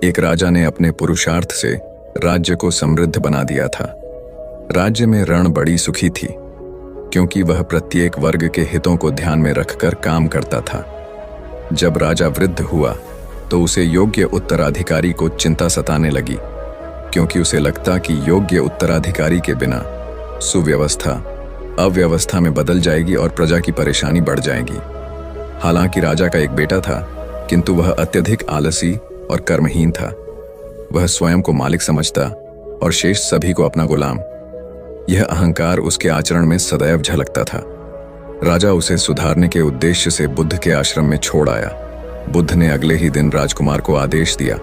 एक राजा ने अपने पुरुषार्थ से राज्य को समृद्ध बना दिया था। राज्य में रण बड़ी सुखी थी, क्योंकि वह प्रत्येक वर्ग के हितों को ध्यान में रखकर काम करता था। जब राजा वृद्ध हुआ तो उसे योग्य उत्तराधिकारी को चिंता सताने लगी, क्योंकि उसे लगता कि योग्य उत्तराधिकारी के बिना सुव्यवस्था अव्यवस्था में बदल जाएगी और प्रजा की परेशानी बढ़ जाएगी। हालांकि राजा का एक बेटा था, किंतु वह अत्यधिक आलसी और कर्महीन था। वह स्वयं को मालिक समझता और शेष सभी को अपना गुलाम। यह अहंकार उसके आचरण में सदैव झलकता था। राजा उसे सुधारने के उद्देश्य से बुद्ध के आश्रम में छोड़ आया। बुद्ध ने अगले ही दिन राजकुमार को आदेश दिया,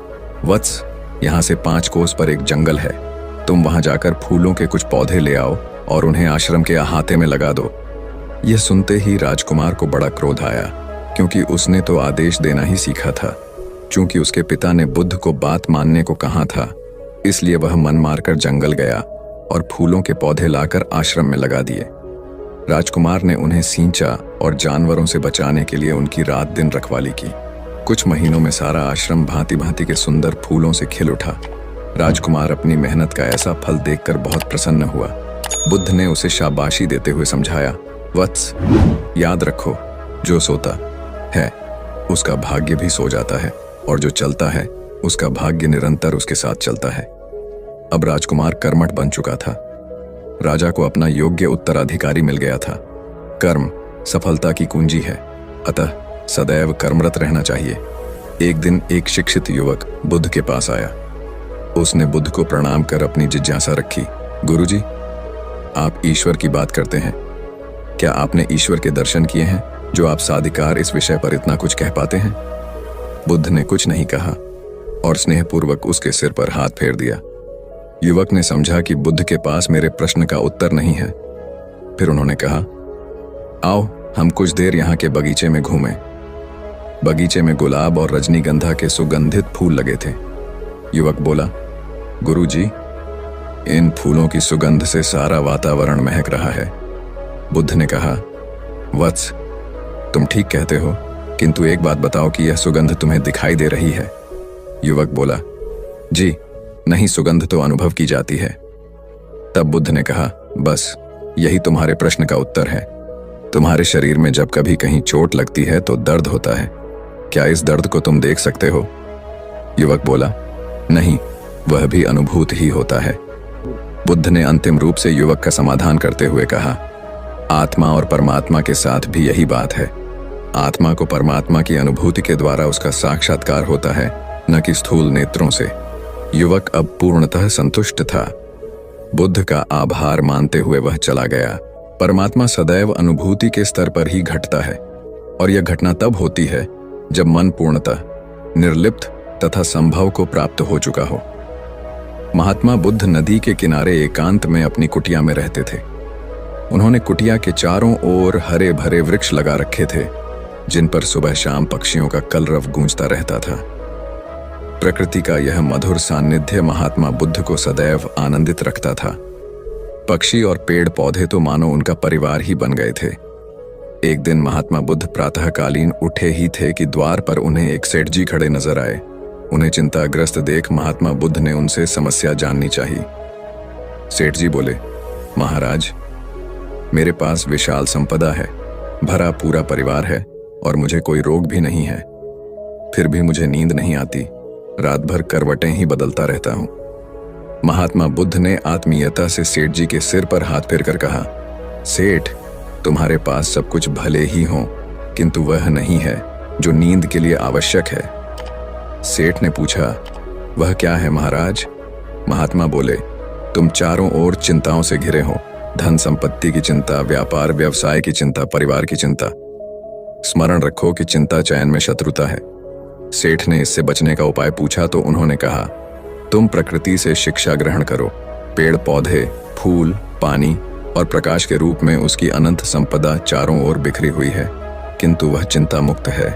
वत्स, यहाँ से 5 कोस पर एक जंगल है, तुम वहां जाकर फूलों के कुछ पौधे ले आओ और उन्हें आश्रम के अहाते में लगा दो। यह सुनते ही राजकुमार को बड़ा क्रोध आया, क्योंकि उसने तो आदेश देना ही सीखा था। चूंकि उसके पिता ने बुद्ध को बात मानने को कहा था, इसलिए वह मन मारकर जंगल गया और फूलों के पौधे लाकर आश्रम में लगा दिए। राजकुमार ने उन्हें सींचा और जानवरों से बचाने के लिए उनकी रात दिन रखवाली की। कुछ महीनों में सारा आश्रम भांति भांति के सुंदर फूलों से खिल उठा। राजकुमार अपनी मेहनत का ऐसा फल देखकर बहुत प्रसन्न हुआ। बुद्ध ने उसे शाबाशी देते हुए समझाया, वत्स, याद रखो, जो सोता है उसका भाग्य भी सो जाता है, और जो चलता है उसका भाग्य निरंतर उसके साथ चलता है। अब राजकुमार कर्मठ बन चुका था। राजा को अपना योग्य उत्तराधिकारी मिल गया था। कर्म सफलता की कुंजी है, अतः सदैव कर्मरत रहना चाहिए। एक दिन एक शिक्षित युवक बुद्ध के पास आया। उसने बुद्ध को प्रणाम कर अपनी जिज्ञासा रखी, गुरुजी, आप ईश्वर की बात करते हैं, क्या आपने ईश्वर के दर्शन किए हैं जो आप साधिकार इस विषय पर इतना कुछ कह पाते हैं? बुद्ध ने कुछ नहीं कहा और स्नेहपूर्वक उसके सिर पर हाथ फेर दिया। युवक ने समझा कि बुद्ध के पास मेरे प्रश्न का उत्तर नहीं है। फिर उन्होंने कहा, आओ हम कुछ देर यहाँ के बगीचे में घूमें। बगीचे में गुलाब और रजनीगंधा के सुगंधित फूल लगे थे। युवक बोला, गुरुजी, इन फूलों की सुगंध से सारा वातावरण महक रहा है। बुद्ध ने कहा, वत्स, तुम ठीक कहते हो, किंतु एक बात बताओ कि यह सुगंध तुम्हें दिखाई दे रही है? युवक बोला, जी नहीं, सुगंध तो अनुभव की जाती है। तब बुद्ध ने कहा, बस यही तुम्हारे प्रश्न का उत्तर है। तुम्हारे शरीर में जब कभी कहीं चोट लगती है तो दर्द होता है। क्या इस दर्द को तुम देख सकते हो? युवक बोला, नहीं, वह भी अनुभूत ही होता है। बुद्ध ने अंतिम रूप से युवक का समाधान करते हुए कहा, आत्मा और परमात्मा के साथ भी यही बात है। आत्मा को परमात्मा की अनुभूति के द्वारा उसका साक्षात्कार होता है, न कि स्थूल नेत्रों से। युवक अब पूर्णतः संतुष्ट था। बुद्ध का आभार मानते हुए वह चला गया। परमात्मा सदैव अनुभूति के स्तर पर ही घटता है, और यह घटना तब होती है जब मन पूर्णतः निर्लिप्त तथा संभव को प्राप्त हो चुका हो। महात्मा बुद्ध नदी के किनारे एकांत में अपनी कुटिया में रहते थे। उन्होंने कुटिया के चारों ओर हरे भरे वृक्ष लगा रखे थे, जिन पर सुबह शाम पक्षियों का कलरव गूंजता रहता था। प्रकृति का यह मधुर सान्निध्य महात्मा बुद्ध को सदैव आनंदित रखता था। पक्षी और पेड़ पौधे तो मानो उनका परिवार ही बन गए थे। एक दिन महात्मा बुद्ध प्रातःकालीन उठे ही थे कि द्वार पर उन्हें एक सेठ जी खड़े नजर आए। उन्हें चिंताग्रस्त देख महात्मा बुद्ध ने उनसे समस्या जाननी चाहिए। सेठ जी बोले, महाराज, मेरे पास विशाल संपदा है, भरा पूरा परिवार है और मुझे कोई रोग भी नहीं है। फिर भी मुझे नींद नहीं आती, रात भर करवटें ही बदलता रहता हूं। महात्मा बुद्ध ने आत्मीयता से सेठ जी के सिर पर हाथ फेरकर कहा, सेठ, तुम्हारे पास सब कुछ भले ही हो, किंतु वह नहीं है जो नींद के लिए आवश्यक है। सेठ ने पूछा, वह क्या है महाराज? महात्मा बोले, तुम चारों ओर चिंताओं से घिरे हो, धन संपत्ति की चिंता, व्यापार व्यवसाय की चिंता, परिवार की चिंता। स्मरण रखो कि चिंता चयन में शत्रुता है। सेठ ने इससे बचने का उपाय पूछा तो उन्होंने कहा, तुम प्रकृति से शिक्षा ग्रहण करो। पेड़ पौधे, फूल, पानी और प्रकाश के रूप में उसकी अनंत संपदा चारों ओर बिखरी हुई है, किंतु वह चिंता मुक्त है।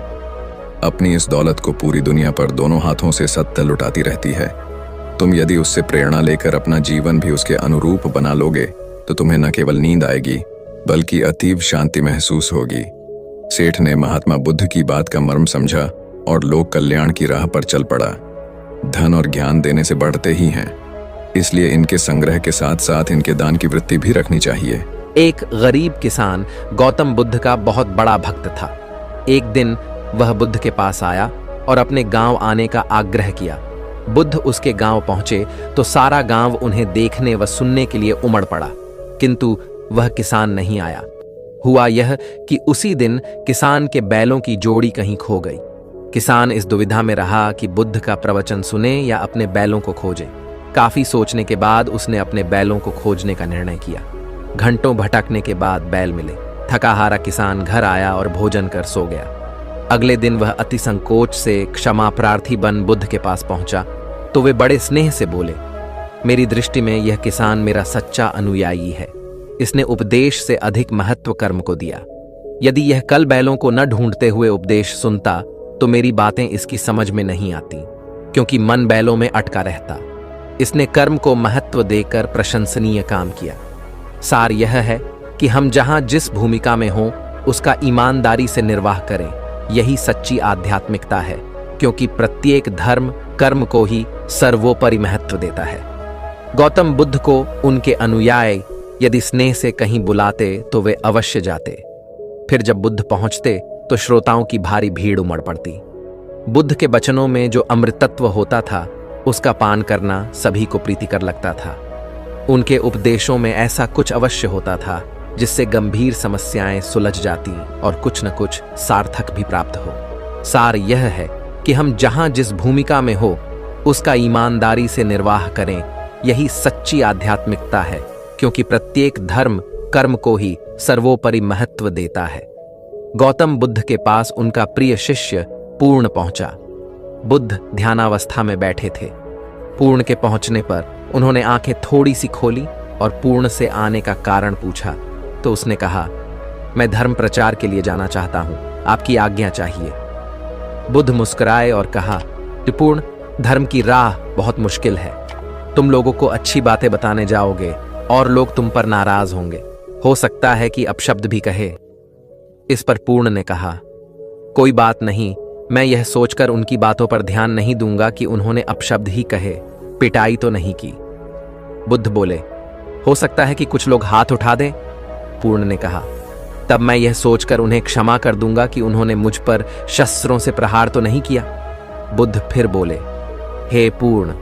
अपनी इस दौलत को पूरी दुनिया पर दोनों हाथों से सत्य लुटाती रहती है। तुम यदि उससे प्रेरणा लेकर अपना जीवन भी उसके अनुरूप बना लोगे तो तुम्हें न केवल नींद आएगी बल्कि अतीव शांति महसूस होगी। सेठ ने महात्मा बुद्ध की बात का मर्म समझा और लोक कल्याण की राह पर चल पड़ा। धन और ज्ञान देने से बढ़ते ही हैं, इसलिए इनके संग्रह के साथ साथ इनके दान की वृत्ति भी रखनी चाहिए। एक गरीब किसान गौतम बुद्ध का बहुत बड़ा भक्त था। एक दिन वह बुद्ध के पास आया और अपने गांव आने का आग्रह किया। बुद्ध उसके गांव पहुंचे तो सारा गांव उन्हें देखने व सुनने के लिए उमड़ पड़ा, किंतु वह किसान नहीं आया। हुआ यह कि उसी दिन किसान के बैलों की जोड़ी कहीं खो गई। किसान इस दुविधा में रहा कि बुद्ध का प्रवचन सुने या अपने बैलों को खोजे। काफी सोचने के बाद उसने अपने बैलों को खोजने का निर्णय किया। घंटों भटकने के बाद बैल मिले। थका हारा किसान घर आया और भोजन कर सो गया। अगले दिन वह अति संकोच से क्षमा प्रार्थी बन बुद्ध के पास पहुंचा तो वे बड़े स्नेह से बोले, मेरी दृष्टि में यह किसान मेरा सच्चा अनुयायी है। इसने उपदेश से अधिक महत्व कर्म को दिया। यदि यह कल बैलों को न ढूंढते हुए उपदेश सुनता तो मेरी बातें इसकी समझ में नहीं आती, क्योंकि मन बैलों में अटका रहता। इसने कर्म को महत्व देकर प्रशंसनीय काम किया। सार यह है कि हम जहां जिस भूमिका में हों उसका ईमानदारी से निर्वाह करें। यही सच्ची आध्यात्मिकता है, क्योंकि प्रत्येक धर्म कर्म को ही सर्वोपरि महत्व देता है। गौतम बुद्ध को उनके अनुयायी यदि स्नेह से कहीं बुलाते तो वे अवश्य जाते। फिर जब बुद्ध पहुंचते तो श्रोताओं की भारी भीड़ उमड़ पड़ती। बुद्ध के वचनों में जो अमृतत्व होता था उसका पान करना सभी को प्रीतिकर लगता था। उनके उपदेशों में ऐसा कुछ अवश्य होता था जिससे गंभीर समस्याएं सुलझ जाती और कुछ न कुछ सार्थक भी प्राप्त हो। सार यह है कि हम जहां जिस भूमिका में हो उसका ईमानदारी से निर्वाह करें। यही सच्ची आध्यात्मिकता है, क्योंकि प्रत्येक धर्म कर्म को ही सर्वोपरि महत्व देता है। गौतम बुद्ध के पास उनका प्रिय शिष्य पूर्ण पहुंचा। बुद्ध ध्यानावस्था में बैठे थे। पूर्ण के पहुंचने पर उन्होंने आंखें थोड़ी सी खोली और पूर्ण से आने का कारण पूछा तो उसने कहा, मैं धर्म प्रचार के लिए जाना चाहता हूं, आपकी आज्ञा चाहिए। बुद्ध मुस्कुराए और कहा, पूर्ण, धर्म की राह बहुत मुश्किल है। तुम लोगों को अच्छी बातें बताने जाओगे और लोग तुम पर नाराज होंगे। हो सकता है कि अपशब्द भी कहे। इस पर पूर्ण ने कहा, कोई बात नहीं, मैं यह सोचकर उनकी बातों पर ध्यान नहीं दूंगा कि उन्होंने अपशब्द ही कहे, पिटाई तो नहीं की। बुद्ध बोले, हो सकता है कि कुछ लोग हाथ उठा दें। पूर्ण ने कहा, तब मैं यह सोचकर उन्हें क्षमा कर दूंगा कि उन्होंने मुझ पर शस्त्रों से प्रहार तो नहीं किया। बुद्ध फिर बोले, हे पूर्ण,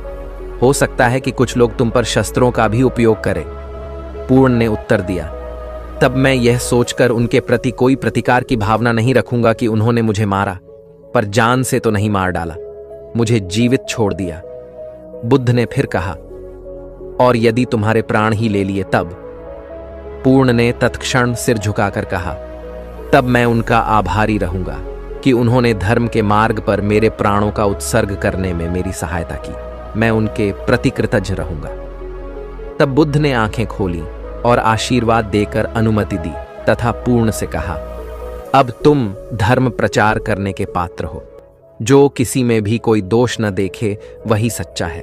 हो सकता है कि कुछ लोग तुम पर शस्त्रों का भी उपयोग करें। पूर्ण ने उत्तर दिया, तब मैं यह सोचकर उनके प्रति कोई प्रतिकार की भावना नहीं रखूंगा कि उन्होंने मुझे मारा, पर जान से तो नहीं मार डाला, मुझे जीवित छोड़ दिया। बुद्ध ने फिर कहा, और यदि तुम्हारे प्राण ही ले लिए तब? पूर्ण ने तत्क्षण सिर झुकाकर कहा, तब मैं उनका आभारी रहूंगा कि उन्होंने धर्म के मार्ग पर मेरे प्राणों का उत्सर्ग करने में मेरी सहायता की। मैं उनके प्रति कृतज्ञ रहूंगा। तब बुद्ध ने आंखें खोली और आशीर्वाद देकर अनुमति दी तथा पूर्ण से कहा, अब तुम धर्म प्रचार करने के पात्र हो। जो किसी में भी कोई दोष न देखे वही सच्चा है।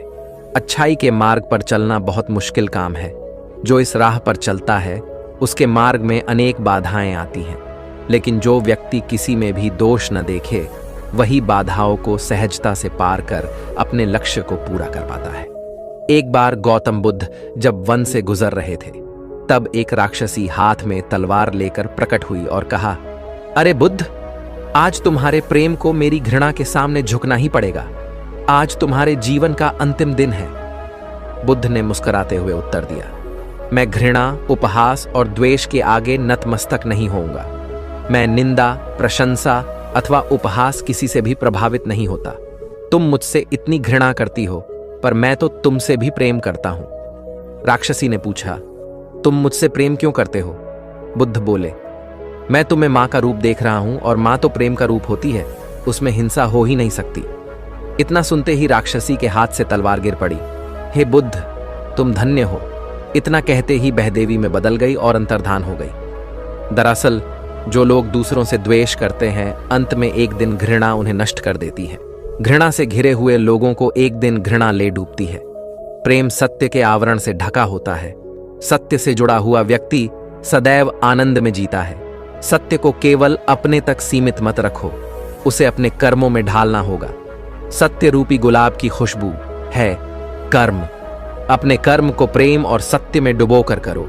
अच्छाई के मार्ग पर चलना बहुत मुश्किल काम है। जो इस राह पर चलता है उसके मार्ग में अनेक बाधाएं आती हैं, लेकिन जो व्यक्ति किसी में भी दोष न देखे वही बाधाओं को सहजता से पार कर अपने लक्ष्य को पूरा कर पाता है। एक बार गौतम बुद्ध जब वन से गुजर रहे थे तब एक राक्षसी हाथ में तलवार लेकर प्रकट हुई और कहा, अरे बुद्ध, आज तुम्हारे प्रेम को मेरी घृणा के सामने झुकना ही पड़ेगा। आज तुम्हारे जीवन का अंतिम दिन है। बुद्ध ने मुस्कुराते हुए उत्तर दिया, मैं घृणा, उपहास और द्वेष के आगे नतमस्तक नहीं होऊंगा। मैं निंदा, प्रशंसा अथवा उपहास किसी से भी प्रभावित नहीं होता। तुम मुझसे इतनी घृणा करती हो, पर मैं तो तुमसे भी प्रेम करता हूं। राक्षसी ने पूछा, तुम मुझसे प्रेम क्यों करते हो? बुद्ध बोले, मैं तुम्हें मां का रूप देख रहा हूं और मां तो प्रेम का रूप होती है, उसमें हिंसा हो ही नहीं सकती। इतना सुनते ही राक्षसी के हाथ से तलवार गिर पड़ी। हे बुद्ध, तुम धन्य हो। इतना कहते ही बहदेवी में बदल गई और अंतर्धान हो गई। दरअसल जो लोग दूसरों से द्वेष करते हैं, अंत में एक दिन घृणा उन्हें नष्ट कर देती है। घृणा से घिरे हुए लोगों को एक दिन घृणा ले डूबती है। प्रेम सत्य के आवरण से ढका होता है। सत्य से जुड़ा हुआ व्यक्ति सदैव आनंद में जीता है। सत्य को केवल अपने तक सीमित मत रखो, उसे अपने कर्मों में ढालना होगा। सत्य रूपी गुलाब की खुशबू है कर्म। अपने कर्म को प्रेम और सत्य में डुबो कर करो।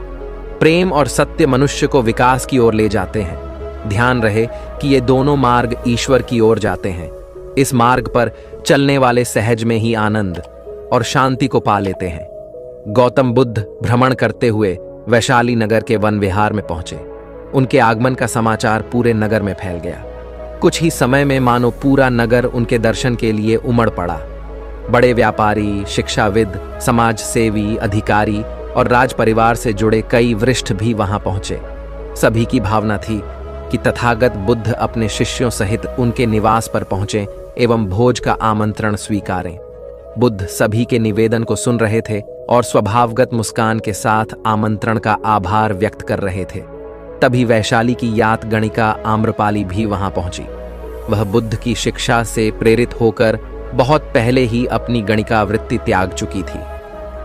प्रेम और सत्य मनुष्य को विकास की ओर ले जाते हैं। ध्यान रहे कि ये दोनों मार्ग ईश्वर की ओर जाते हैं। इस मार्ग पर चलने वाले सहज में ही आनंद और शांति को पा लेते हैं। गौतम बुद्ध भ्रमण करते हुए वैशाली नगर के वन विहार में पहुंचे। उनके आगमन का समाचार पूरे नगर में फैल गया। कुछ ही समय में मानो पूरा नगर उनके दर्शन के लिए उमड़ पड़ा। बड़े व्यापारी, शिक्षाविद, समाज सेवी, अधिकारी और राज परिवार से जुड़े कई वरिष्ठ भी वहां पहुंचे। सभी की भावना थी कि तथागत बुद्ध अपने शिष्यों सहित उनके निवास पर पहुंचे एवं भोज का आमंत्रण स्वीकारें। बुद्ध सभी के निवेदन को सुन रहे थे और स्वभावगत मुस्कान के साथ आमंत्रण का आभार व्यक्त कर रहे थे। तभी वैशाली की यात गणिका आम्रपाली भी वहां पहुंची। वह बुद्ध की शिक्षा से प्रेरित होकर बहुत पहले ही अपनी गणिका वृत्ति त्याग चुकी थी।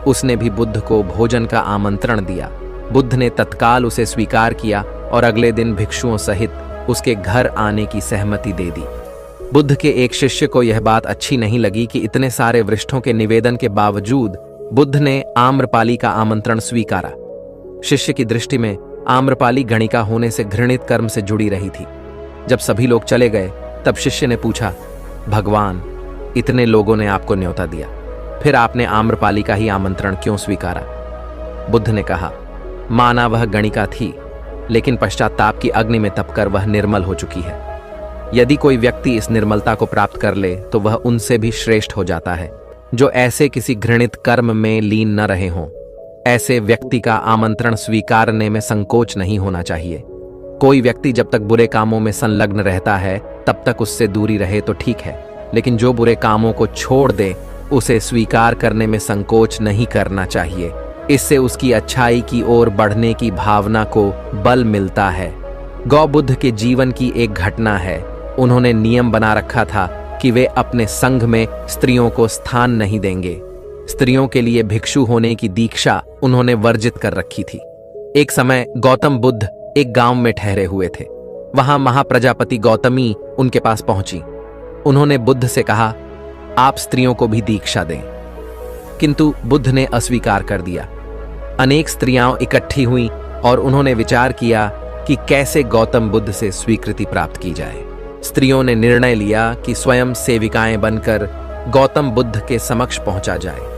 उसने भी बुद्ध को भोजन का आमंत्रण दिया। बुद्ध ने तत्काल उसे स्वीकार किया और अगले दिन भिक्षुओं सहित उसके घर आने की सहमति दे दी। बुद्ध के एक शिष्य को यह बात अच्छी नहीं लगी कि इतने सारे वरिष्ठों के निवेदन के बावजूद बुद्ध ने आम्रपाली का आमंत्रण स्वीकारा। शिष्य की दृष्टि में आम्रपाली गणिका होने से घृणित कर्म से जुड़ी रही थी। जब सभी लोग चले गए तब शिष्य ने पूछा, भगवान, इतने लोगों ने आपको न्योता दिया, फिर आपने आम्रपाली का ही आमंत्रण क्यों स्वीकारा? बुद्ध ने कहा, माना वह गणिका थी, लेकिन पश्चाताप की अग्नि में तपकर वह निर्मल हो चुकी है। यदि कोई व्यक्ति इस निर्मलता को प्राप्त कर ले तो वह उनसे भी श्रेष्ठ हो जाता है जो ऐसे किसी घृणित कर्म में लीन न रहे हों। ऐसे व्यक्ति का आमंत्रण स्वीकारने में संकोच नहीं होना चाहिए। कोई व्यक्ति जब तक बुरे कामों में संलग्न रहता है तब तक उससे दूरी रहे तो ठीक है, लेकिन जो बुरे कामों को छोड़ दे उसे स्वीकार करने में संकोच नहीं करना चाहिए। इससे उसकी अच्छाई की ओर बढ़ने की भावना को बल मिलता है। गौ बुद्ध के जीवन की एक घटना है। उन्होंने नियम बना रखा था कि वे अपने संघ में स्त्रियों को स्थान नहीं देंगे। स्त्रियों के लिए भिक्षु होने की दीक्षा उन्होंने वर्जित कर रखी थी। एक समय गौतम बुद्ध एक गांव में ठहरे हुए थे। वहां महाप्रजापति गौतमी उनके पास पहुंची। उन्होंने बुद्ध से कहा, आप स्त्रियों को भी दीक्षा दें, किंतु बुद्ध ने अस्वीकार कर दिया। अनेक स्त्रियां इकट्ठी हुईं और उन्होंने विचार किया कि कैसे गौतम बुद्ध से स्वीकृति प्राप्त की जाए। स्त्रियों ने निर्णय लिया कि स्वयं सेविकाएं बनकर गौतम बुद्ध के समक्ष पहुंचा जाए।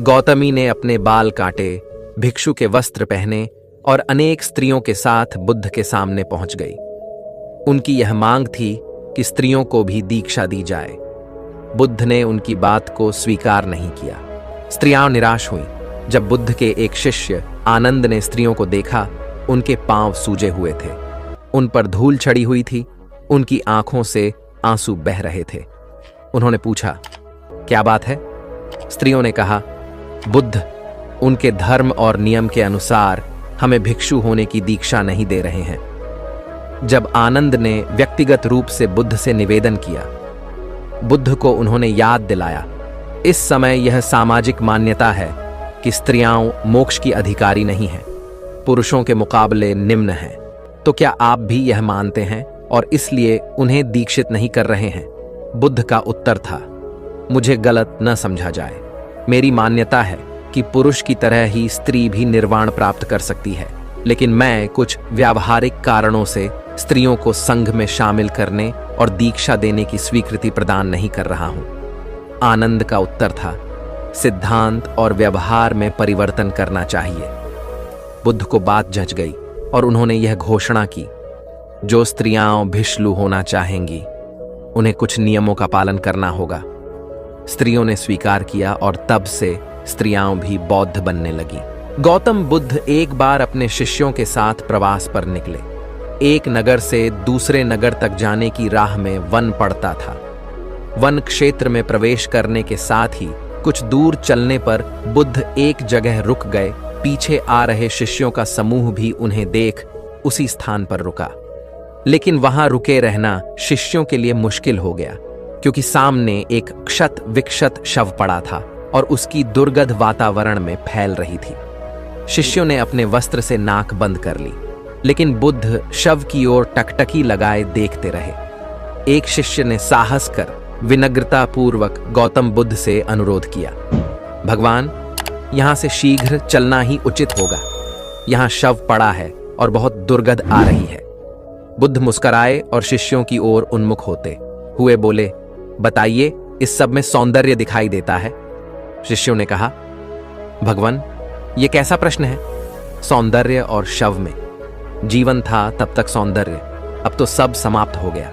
गौतमी ने अपने बाल काटे, भिक्षु के वस्त्र पहने और अनेक स्त्रियों के साथ बुद्ध के सामने पहुंच गई। उनकी यह मांग थी कि स्त्रियों को भी दीक्षा दी जाए। बुद्ध ने उनकी बात को स्वीकार नहीं किया। स्त्रियां निराश हुईं। जब बुद्ध के एक शिष्य आनंद ने स्त्रियों को देखा, उनके पांव सूजे हुए थे, उन पर धूल चढ़ी हुई थी, उनकी आंखों से आंसू बह रहे थे। उन्होंने पूछा, क्या बात है? स्त्रियों ने कहा, बुद्ध उनके धर्म और नियम के अनुसार हमें भिक्षु होने की दीक्षा नहीं दे रहे हैं। जब आनंद ने व्यक्तिगत रूप से बुद्ध से निवेदन किया, बुद्ध को उन्होंने याद दिलाया, इस समय यह सामाजिक मान्यता है कि स्त्रियां मोक्ष की अधिकारी नहीं हैं, पुरुषों के मुकाबले निम्न हैं। तो क्या आप भी यह मानते हैं और इसलिए उन्हें दीक्षित नहीं कर रहे हैं? बुद्ध का उत्तर था, मुझे गलत न समझा जाए। मेरी मान्यता है कि पुरुष की तरह ही स्त्री भी निर्वाण प्राप्त कर सकती है, लेकिन मैं कुछ व्यावहारिक कारणों से स्त्रियों को संघ में शामिल करने और दीक्षा देने की स्वीकृति प्रदान नहीं कर रहा हूं। आनंद का उत्तर था, सिद्धांत और व्यवहार में परिवर्तन करना चाहिए। बुद्ध को बात जच गई और उन्होंने यह घोषणा की, जो स्त्रियां भिक्षु होना चाहेंगी उन्हें कुछ नियमों का पालन करना होगा। स्त्रियों ने स्वीकार किया और तब से स्त्रियां भी बौद्ध बनने लगी। गौतम बुद्ध एक बार अपने शिष्यों के साथ प्रवास पर निकले। एक नगर से दूसरे नगर तक जाने की राह में वन पड़ता था। वन क्षेत्र में प्रवेश करने के साथ ही कुछ दूर चलने पर बुद्ध एक जगह रुक गए। पीछे आ रहे शिष्यों का समूह भी उन्हें देख उसी स्थान पर रुका, लेकिन वहां रुके रहना शिष्यों के लिए मुश्किल हो गया, क्योंकि सामने एक क्षत विक्षत शव पड़ा था और उसकी दुर्गंध वातावरण में फैल रही थी। शिष्यों ने अपने वस्त्र से नाक बंद कर ली, लेकिन बुद्ध शव की ओर टकटकी लगाए देखते रहे। एक शिष्य ने साहस कर विनम्रतापूर्वक गौतम बुद्ध से अनुरोध किया, भगवान, यहां से शीघ्र चलना ही उचित होगा। यहां शव पड़ा है और बहुत दुर्गंध आ रही है। बुद्ध मुस्कुराए और शिष्यों की ओर उन्मुख होते हुए बोले, बताइए, इस सब में सौंदर्य दिखाई देता है? शिष्यों ने कहा, भगवान, यह कैसा प्रश्न है? सौंदर्य और शव में? जीवन था तब तक सौंदर्य, अब तो सब समाप्त हो गया।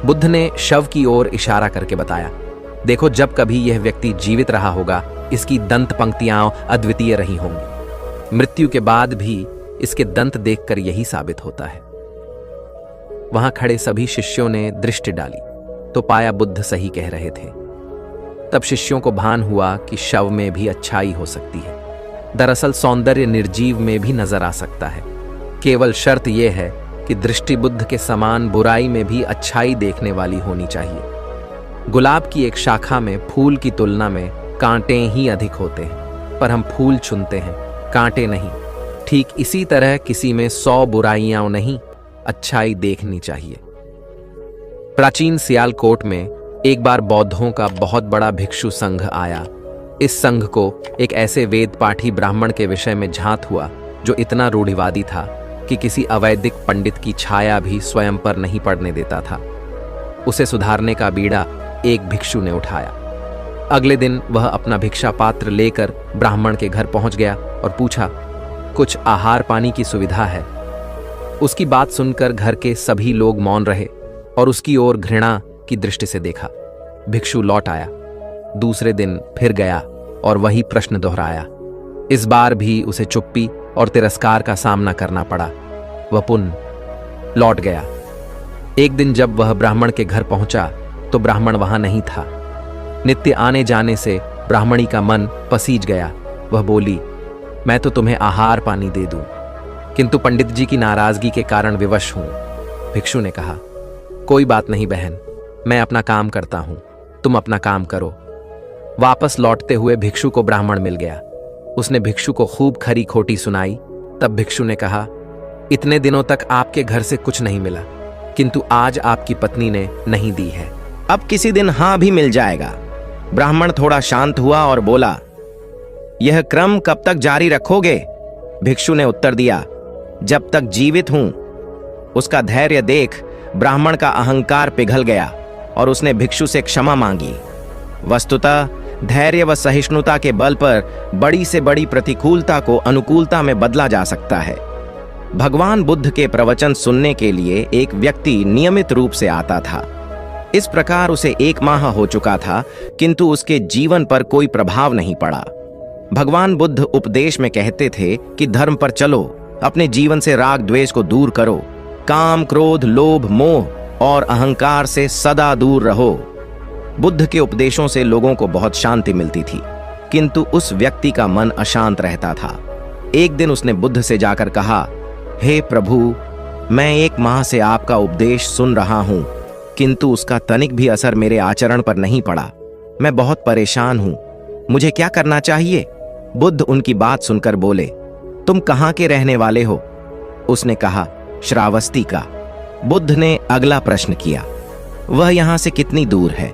बुद्ध ने शव की ओर इशारा करके बताया, देखो, जब कभी यह व्यक्ति जीवित रहा होगा, इसकी दंत पंक्तियां अद्वितीय रही होंगी। मृत्यु के बाद भी इसके दंत देखकर यही साबित होता है। वहां खड़े सभी शिष्यों ने दृष्टि डाली तो पाया बुद्ध सही कह रहे थे। तब शिष्यों को भान हुआ कि शव में भी अच्छाई हो सकती है। दरअसल सौंदर्य निर्जीव में भी नजर आ सकता है। केवल शर्त यह है कि दृष्टि बुद्ध के समान बुराई में भी अच्छाई देखने वाली होनी चाहिए। गुलाब की एक शाखा में फूल की तुलना में कांटे ही अधिक होते हैं, पर हम फूल चुनते हैं, कांटे नहीं। ठीक इसी तरह किसी में 100 बुराइयां नहीं, अच्छाई देखनी चाहिए। प्राचीन सियालकोट में एक बार बौद्धों का बहुत बड़ा भिक्षु संघ आया। इस संघ को एक ऐसे वेद पाठी ब्राह्मण के विषय में झांत हुआ जो इतना रूढ़िवादी था कि किसी अवैदिक पंडित की छाया भी स्वयं पर नहीं पड़ने देता था। उसे सुधारने का बीड़ा एक भिक्षु ने उठाया। अगले दिन वह अपना भिक्षा पात्र लेकर ब्राह्मण के घर पहुंच गया और पूछा, कुछ आहार पानी की सुविधा है? उसकी बात सुनकर घर के सभी लोग मौन रहे और उसकी ओर घृणा की दृष्टि से देखा। भिक्षु लौट आया। दूसरे दिन फिर गया और वही प्रश्न दोहराया। इस बार भी उसे चुप्पी और तिरस्कार का सामना करना पड़ा। वह पुनः लौट गया। एक दिन जब वह ब्राह्मण के घर पहुंचा तो ब्राह्मण वहां नहीं था। नित्य आने जाने से ब्राह्मणी का मन पसीज गया। वह बोली, मैं तो तुम्हें आहार पानी दे दूं, किंतु पंडित जी की नाराजगी के कारण विवश हूं। भिक्षु ने कहा, कोई बात नहीं बहन, मैं अपना काम करता हूं, तुम अपना काम करो। वापस लौटते हुए भिक्षु को ब्राह्मण मिल गया। उसने भिक्षु को खूब खरी खोटी सुनाई। तब भिक्षु ने कहा, इतने दिनों तक आपके घर से कुछ नहीं मिला, किंतु आज आपकी पत्नी ने नहीं दी है। अब किसी दिन हां भी मिल जाएगा। ब्राह्मण थोड़ा शांत हुआ और बोला, यह क्रम कब तक जारी रखोगे? भिक्षु ने उत्तर दिया, जब तक जीवित हूं। उसका धैर्य देख ब्राह्मण का अहंकार पिघल गया और उसने भिक्षु से क्षमा मांगी। वस्तुतः धैर्य व सहिष्णुता के बल पर बड़ी से बड़ी प्रतिकूलता को अनुकूलता में बदला जा सकता है। भगवान बुद्ध के प्रवचन सुनने के लिए एक व्यक्ति नियमित रूप से आता था। इस प्रकार उसे 1 माह हो चुका था, किंतु उसके जीवन पर कोई प्रभाव नहीं पड़ा। भगवान बुद्ध उपदेश में कहते थे कि धर्म पर चलो, अपने जीवन से राग द्वेष को दूर करो, काम क्रोध लोभ मोह और अहंकार से सदा दूर रहो। बुद्ध के उपदेशों से लोगों को बहुत शांति मिलती थी, किंतु उस व्यक्ति का मन अशांत रहता था। एक दिन उसने बुद्ध से जाकर कहा, हे प्रभु, मैं 1 माह से आपका उपदेश सुन रहा हूं, किंतु उसका तनिक भी असर मेरे आचरण पर नहीं पड़ा। मैं बहुत परेशान हूं, मुझे क्या करना चाहिए? बुद्ध उनकी बात सुनकर बोले, तुम कहां के रहने वाले हो? उसने कहा, श्रावस्ती का। बुद्ध ने अगला प्रश्न किया, वह यहां से कितनी दूर है?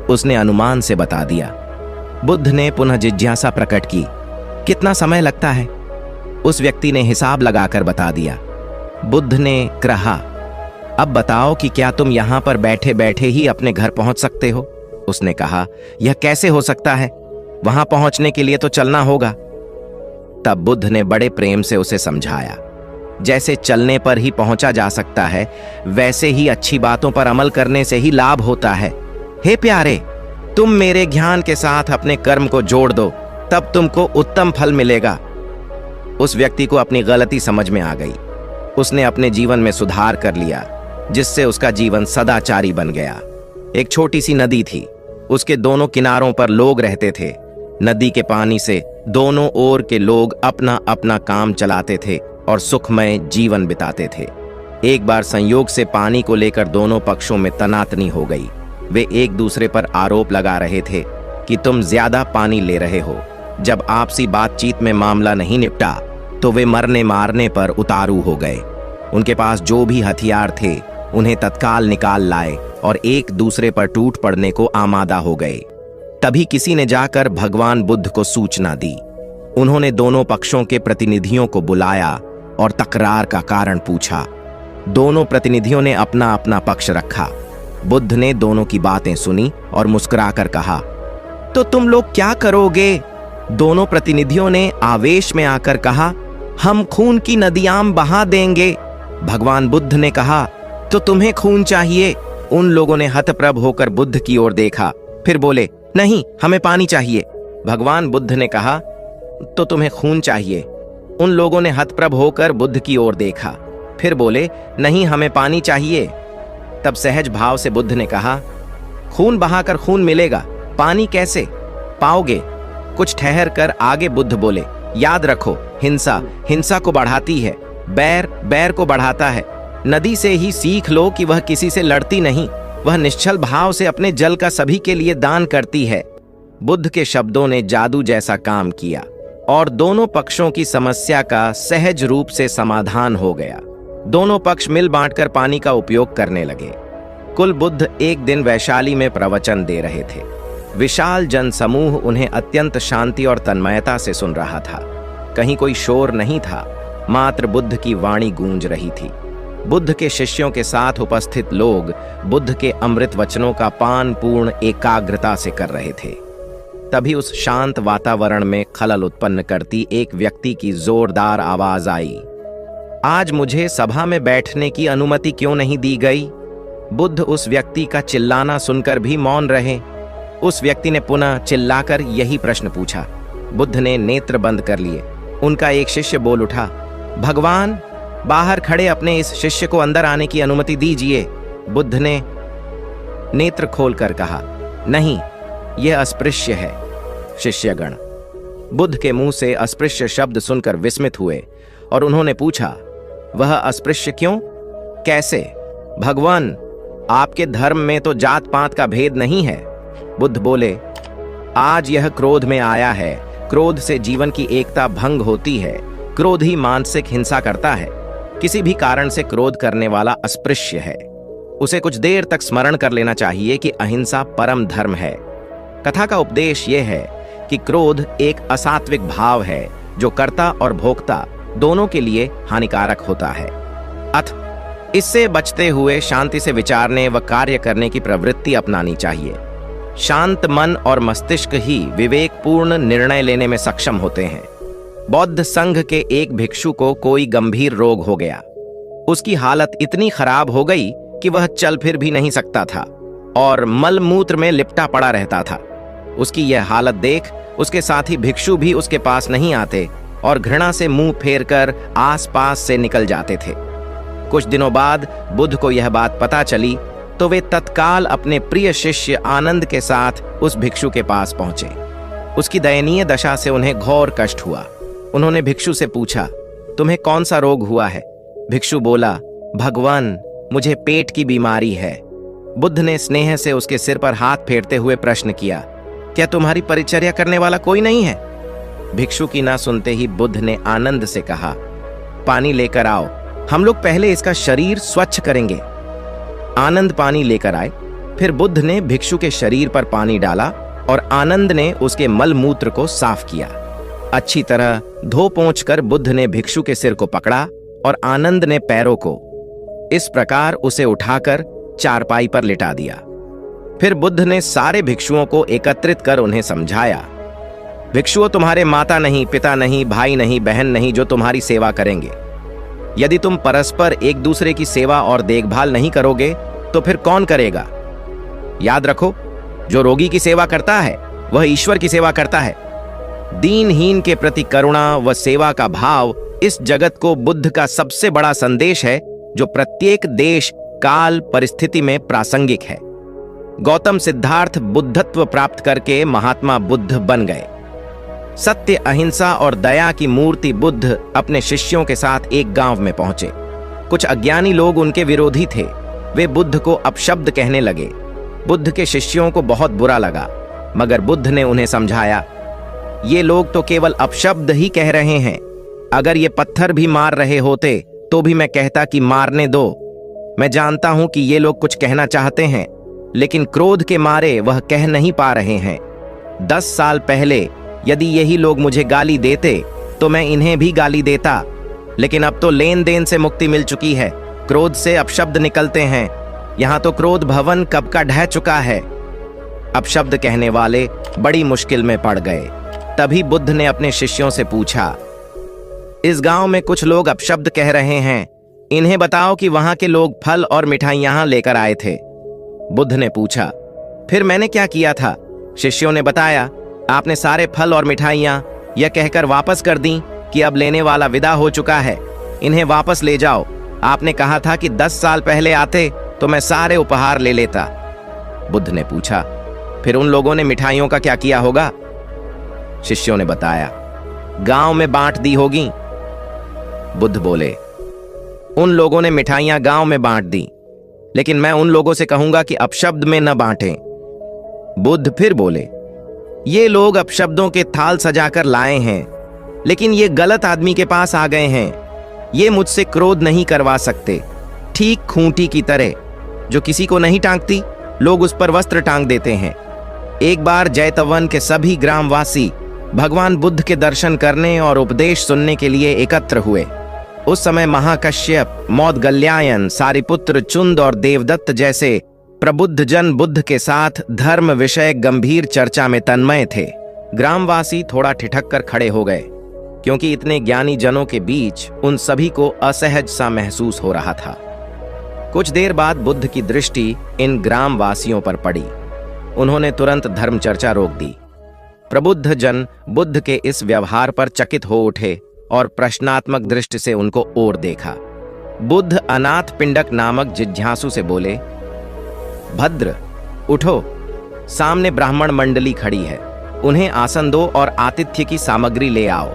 उसने अनुमान से बता दिया। बुद्ध ने पुनः जिज्ञासा प्रकट की, कितना समय लगता है? उस व्यक्ति ने हिसाब लगाकर बता दिया। बुद्ध ने कहा, अब बताओ कि क्या तुम यहां पर बैठे बैठे ही अपने घर पहुंच सकते हो? उसने कहा, यह कैसे हो सकता है? वहां पहुंचने के लिए तो चलना होगा। तब बुद्ध ने बड़े प्रेम से उसे समझाया, जैसे चलने पर ही पहुंचा जा सकता है, वैसे ही अच्छी बातों पर अमल करने से ही लाभ होता है। हे प्यारे, तुम मेरे ज्ञान के साथ अपने कर्म को जोड़ दो, तब तुमको उत्तम फल मिलेगा। उस व्यक्ति को अपनी गलती समझ में आ गई। उसने अपने जीवन में सुधार कर लिया, जिससे उसका जीवन सदाचारी बन गया। एक छोटी सी नदी थी, उसके दोनों किनारों पर लोग रहते थे। नदी के पानी से दोनों ओर के लोग अपना अपना काम चलाते थे और सुखमय जीवन बिताते थे। एक बार संयोग से पानी को लेकर दोनों पक्षों में तनातनी हो गई। वे एक दूसरे पर आरोप लगा रहे थे कि तुम ज्यादा पानी ले रहे हो। जब आपसी बातचीत में मामला नहीं निपटा तो वे मरने मारने पर उतारू हो गए। उनके पास जो भी हथियार थे उन्हें तत्काल निकाल लाए और एक दूसरे पर टूट पड़ने को आमादा हो गए। तभी किसी ने जाकर भगवान बुद्ध को सूचना दी। उन्होंने दोनों पक्षों के प्रतिनिधियों को बुलाया और तकरार का कारण पूछा। दोनों प्रतिनिधियों ने अपना अपना पक्ष रखा। बुद्ध ने दोनों की बातें सुनी और मुस्कुराकर कहा, तो तुम लोग क्या करोगे? दोनों प्रतिनिधियों ने आवेश में आकर कहा, हम खून की नदियां बहा देंगे। भगवान बुद्ध ने कहा, तो तुम्हें खून चाहिए? उन लोगों ने हतप्रभ होकर बुद्ध की ओर देखा, फिर बोले, नहीं, हमें पानी चाहिए। भगवान बुद्ध ने कहा, तो तुम्हें खून चाहिए? उन लोगों ने हतप्रभ होकर बुद्ध की ओर देखा, फिर बोले, नहीं, हमें पानी चाहिए। तब सहज भाव से बुद्ध ने कहा, खून बहाकर खून मिलेगा, पानी कैसे पाओगे? कुछ ठहर कर आगे बुद्ध बोले, याद रखो, हिंसा हिंसा को बढ़ाती है, बैर बैर को बढ़ाता है। नदी से ही सीख लो कि वह किसी से लड़ती नहीं, वह निश्चल भाव से अपने जल का सभी के लिए दान करती है। बुद्ध के शब्दों ने जादू जैसा काम किया और दोनों पक्षों की समस्या का सहज रूप से समाधान हो गया। दोनों पक्ष मिल बांटकर पानी का उपयोग करने लगे। कुल बुद्ध एक दिन वैशाली में प्रवचन दे रहे थे। विशाल जनसमूह उन्हें अत्यंत शांति और तन्मयता से सुन रहा था। कहीं कोई शोर नहीं था, मात्र बुद्ध की वाणी गूंज रही थी। बुद्ध के शिष्यों के साथ उपस्थित लोग बुद्ध के अमृत वचनों का पान पूर्ण एकाग्रता से कर रहे थे। तभी उस शांत वातावरण में खलल उत्पन्न करती एक व्यक्ति की जोरदार आवाज आई, आज मुझे सभा में बैठने की अनुमति क्यों नहीं दी गई? बुद्ध उस व्यक्ति का चिल्लाना सुनकर भी मौन रहे। उस व्यक्ति ने पुनः चिल्लाकर यही प्रश्न पूछा। बुद्ध ने नेत्र बंद कर लिए। उनका एक शिष्य बोल उठा, भगवान, बाहर खड़े अपने इस शिष्य को अंदर आने की अनुमति दीजिए। बुद्ध ने नेत्र खोलकर कहा, नहीं, यह अस्पृश्य है। शिष्यगण बुद्ध के मुंह से अस्पृश्य शब्द सुनकर विस्मित हुए और उन्होंने पूछा, वह अस्पृश्य क्यों? कैसे? भगवान, आपके धर्म में तो जात पात का भेद नहीं है। बुद्ध बोले, आज यह क्रोध में आया है। क्रोध से जीवन की एकता भंग होती है। क्रोध ही मानसिक हिंसा करता है। किसी भी कारण से क्रोध करने वाला अस्पृश्य है। उसे कुछ देर तक स्मरण कर लेना चाहिए कि अहिंसा परम धर्म है। कथा का उपदेश यह है कि क्रोध एक असात्विक भाव है जो कर्ता और भोक्ता दोनों के लिए हानिकारक होता है। अतः इससे बचते हुए शांति से विचारने व कार्य करने की प्रवृत्ति अपनानी चाहिए। शांत मन और मस्तिष्क ही विवेकपूर्ण निर्णय लेने में सक्षम होते हैं। बौद्ध संघ के एक भिक्षु को कोई गंभीर रोग हो गया। उसकी हालत इतनी खराब हो गई कि वह चल फिर भी नहीं सकता था और मल मूत्र में लिपटा पड़ा रहता था। उसकी यह हालत देख उसके साथी भिक्षु भी उसके पास नहीं आते और घृणा से मुंह फेरकर आसपास से निकल जाते थे। कुछ दिनों बाद बुद्ध को यह बात पता चली तो वे तत्काल अपने प्रिय शिष्य आनंद के साथ उस भिक्षु के पास पहुंचे। उसकी दयनीय दशा से उन्हें घोर कष्ट हुआ। उन्होंने भिक्षु से पूछा, तुम्हें कौन सा रोग हुआ है? भिक्षु बोला, भगवान, मुझे पेट की बीमारी है। बुद्ध ने स्नेह से उसके सिर पर हाथ फेरते हुए प्रश्न किया, क्या तुम्हारी परिचर्या करने वाला कोई नहीं है? भिक्षु की ना सुनते ही बुद्ध ने आनंद से कहा, पानी लेकर आओ, हम लोग पहले इसका शरीर स्वच्छ करेंगे। आनंद पानी लेकर आए। फिर बुद्ध ने भिक्षु के शरीर पर पानी डाला और आनंद ने उसके मल मूत्र को साफ किया। अच्छी तरह धो पोंछ कर बुद्ध ने भिक्षु के सिर को पकड़ा और आनंद ने पैरों को। इस प्रकार उसे उठाकर चारपाई पर लिटा दिया। फिर बुद्ध ने सारे भिक्षुओं को एकत्रित कर उन्हें समझाया, भिक्षुओं, तुम्हारे माता नहीं, पिता नहीं, भाई नहीं, बहन नहीं जो तुम्हारी सेवा करेंगे। यदि तुम परस्पर एक दूसरे की सेवा और देखभाल नहीं करोगे तो फिर कौन करेगा? याद रखो, जो रोगी की सेवा करता है वह ईश्वर की सेवा करता है। दीनहीन के प्रति करुणा व सेवा का भाव इस जगत को बुद्ध का सबसे बड़ा संदेश है जो प्रत्येक देश, काल, परिस्थिति में प्रासंगिक है। गौतम सिद्धार्थ बुद्धत्व प्राप्त करके महात्मा बुद्ध बन गए। सत्य, अहिंसा और दया की मूर्ति बुद्ध अपने शिष्यों के साथ एक गांव में पहुंचे। कुछ अज्ञानी लोग उनके विरोधी थे। वे बुद्ध को अपशब्द कहने लगे। बुद्ध के शिष्यों को बहुत बुरा लगा, मगर बुद्ध ने उन्हें समझाया, ये लोग तो केवल अपशब्द ही कह रहे हैं। अगर ये पत्थर भी मार रहे होते तो भी मैं कहता कि मारने दो। मैं जानता हूं कि ये लोग कुछ कहना चाहते हैं, लेकिन क्रोध के मारे वह कह नहीं पा रहे हैं। 10 साल पहले यदि यही लोग मुझे गाली देते तो मैं इन्हें भी गाली देता, लेकिन अब तो लेन देन से मुक्ति मिल चुकी है। क्रोध से अपशब्द निकलते हैं। यहां तो क्रोध भवन कब का ढह चुका है। अपशब्द कहने वाले बड़ी मुश्किल में पड़ गए। तभी बुद्ध ने अपने शिष्यों से पूछा, इस गांव में कुछ लोग अपशब्द कह रहे हैं, इन्हें बताओ कि वहां के लोग फल और मिठाइयां लेकर आए थे। बुद्ध ने पूछा, फिर मैंने क्या किया था? शिष्यों ने बताया, आपने सारे फल और मिठाइयां यह कहकर वापस कर दी कि अब लेने वाला विदा हो चुका है, इन्हें वापस ले जाओ। आपने कहा था कि 10 साल पहले आते तो मैं सारे उपहार ले लेता। बुद्ध ने पूछा, फिर उन लोगों ने मिठाइयों का क्या किया होगा? शिष्यों ने बताया, गांव में बांट दी होगी। बुद्ध बोले, उन लोगों ने मिठाइयां गांव में बांट दी, लेकिन मैं उन लोगों से कहूंगा कि अपशब्द में न बांटें। बुद्ध फिर बोले, ये लोग अपशब्दों के थाल सजाकर लाए हैं, लेकिन ये गलत आदमी के पास आ गए हैं। ये मुझसे क्रोध नहीं करवा सकते। ठीक खूंटी की तरह जो किसी को नहीं टांगती, लोग उस पर वस्त्र टांग देते हैं। एक बार जैतवन के सभी ग्रामवासी भगवान बुद्ध के दर्शन करने और उपदेश सुनने के लिए एकत्र हुए। उस समय महाकश्यप, मौदगल्यायन, सारिपुत्र, चुंद और देवदत्त जैसे प्रबुद्ध जन बुद्ध के साथ धर्म विषय गंभीर चर्चा में तन्मय थे। ग्रामवासी थोड़ा ठिठक कर खड़े हो गए, क्योंकि इतने ज्ञानी जनों के बीच उन सभी को असहज सा महसूस हो रहा था। कुछ देर बाद बुद्ध की दृष्टि इन ग्रामवासियों पर पड़ी। उन्होंने तुरंत धर्म चर्चा रोक दी। प्रबुद्ध जन बुद्ध के इस व्यवहार पर चकित हो उठे और प्रश्नात्मक दृष्टि से उनको ओर देखा। बुद्ध अनाथ पिंडक नामक जिज्ञासु से बोले, भद्र, उठो, सामने ब्राह्मण मंडली खड़ी है, उन्हें आसन दो और आतिथ्य की सामग्री ले आओ।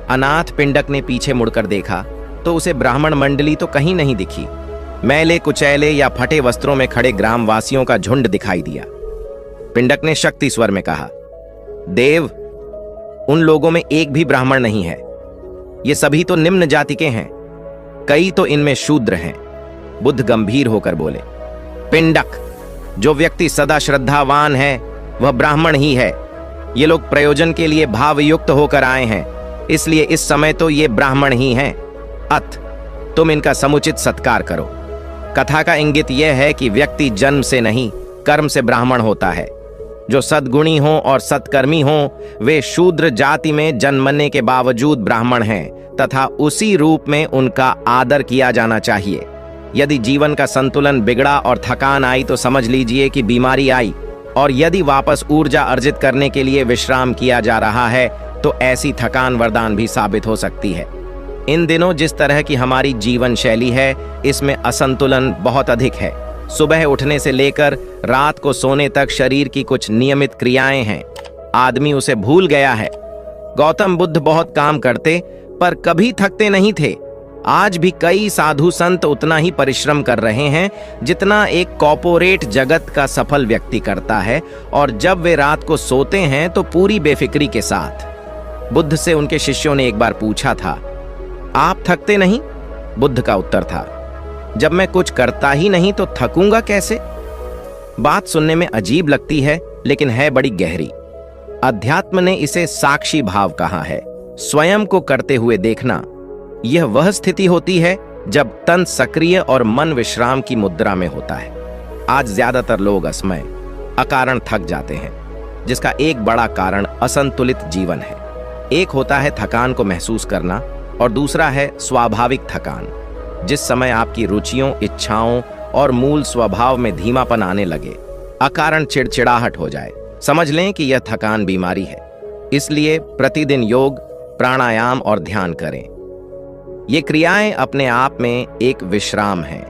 अनाथ पिंडक ने पीछे मुड़कर देखा तो उसे ब्राह्मण मंडली तो कहीं नहीं दिखी। मैले कुचैले या फटे वस्त्रों में खड़े ग्रामवासियों का झुंड दिखाई दिया। पिंडक ने शक्ति स्वर में कहा, देव, उन लोगों में एक भी ब्राह्मण नहीं है। ये सभी तो निम्न जाति के हैं, कई तो इनमें शूद्र हैं। बुद्ध गंभीर होकर बोले, पिंडक, जो व्यक्ति सदा श्रद्धावान है वह ब्राह्मण ही है। ये लोग प्रयोजन के लिए भावयुक्त होकर आए हैं, इसलिए इस समय तो ये ब्राह्मण ही हैं। अत तुम इनका समुचित सत्कार करो। कथा का इंगित यह है कि व्यक्ति जन्म से नहीं, कर्म से ब्राह्मण होता है। जो सद्गुणी हों और सत्कर्मी हों, वे शूद्र जाति में जन्मने के बावजूद ब्राह्मण हैं तथा उसी रूप में उनका आदर किया जाना चाहिए। यदि जीवन का संतुलन बिगड़ा और थकान आई तो समझ लीजिए कि बीमारी आई, और यदि वापस ऊर्जा अर्जित करने के लिए विश्राम किया जा रहा है तो ऐसी थकान वरदान भी साबित हो सकती है। इन दिनों जिस तरह की हमारी जीवन शैली है, इसमें असंतुलन बहुत अधिक है। सुबह उठने से लेकर रात को सोने तक शरीर की कुछ नियमित क्रियाएं हैं, आदमी उसे भूल गया है। गौतम बुद्ध बहुत काम करते पर कभी थकते नहीं थे। आज भी कई साधु संत उतना ही परिश्रम कर रहे हैं जितना एक कॉर्पोरेट जगत का सफल व्यक्ति करता है, और जब वे रात को सोते हैं तो पूरी बेफिक्री के साथ। बुद्ध से उनके शिष्यों ने एक बार पूछा था, आप थकते नहीं? बुद्ध का उत्तर था, जब मैं कुछ करता ही नहीं तो थकूंगा कैसे? बात सुनने में अजीब लगती है, लेकिन है बड़ी गहरी। अध्यात्म ने इसे साक्षी भाव कहा है। स्वयं को करते हुए देखना, यह वह स्थिति होती है जब तन सक्रिय और मन विश्राम की मुद्रा में होता है। आज ज्यादातर लोग असमय, अकारण थक जाते हैं, जिसका एक बड़ा कारण असंतुलित जीवन है। एक होता है थकान को महसूस करना और दूसरा है स्वाभाविक थकान, जिस समय आपकी रुचियों, इच्छाओं और मूल स्वभाव में धीमापन आने लगे, अकारण चिड़चिड़ाहट हो जाए। समझ लें कि यह थकान बीमारी है। इसलिए प्रतिदिन योग, प्राणायाम और ध्यान करें। ये क्रियाएं अपने आप में एक विश्राम है,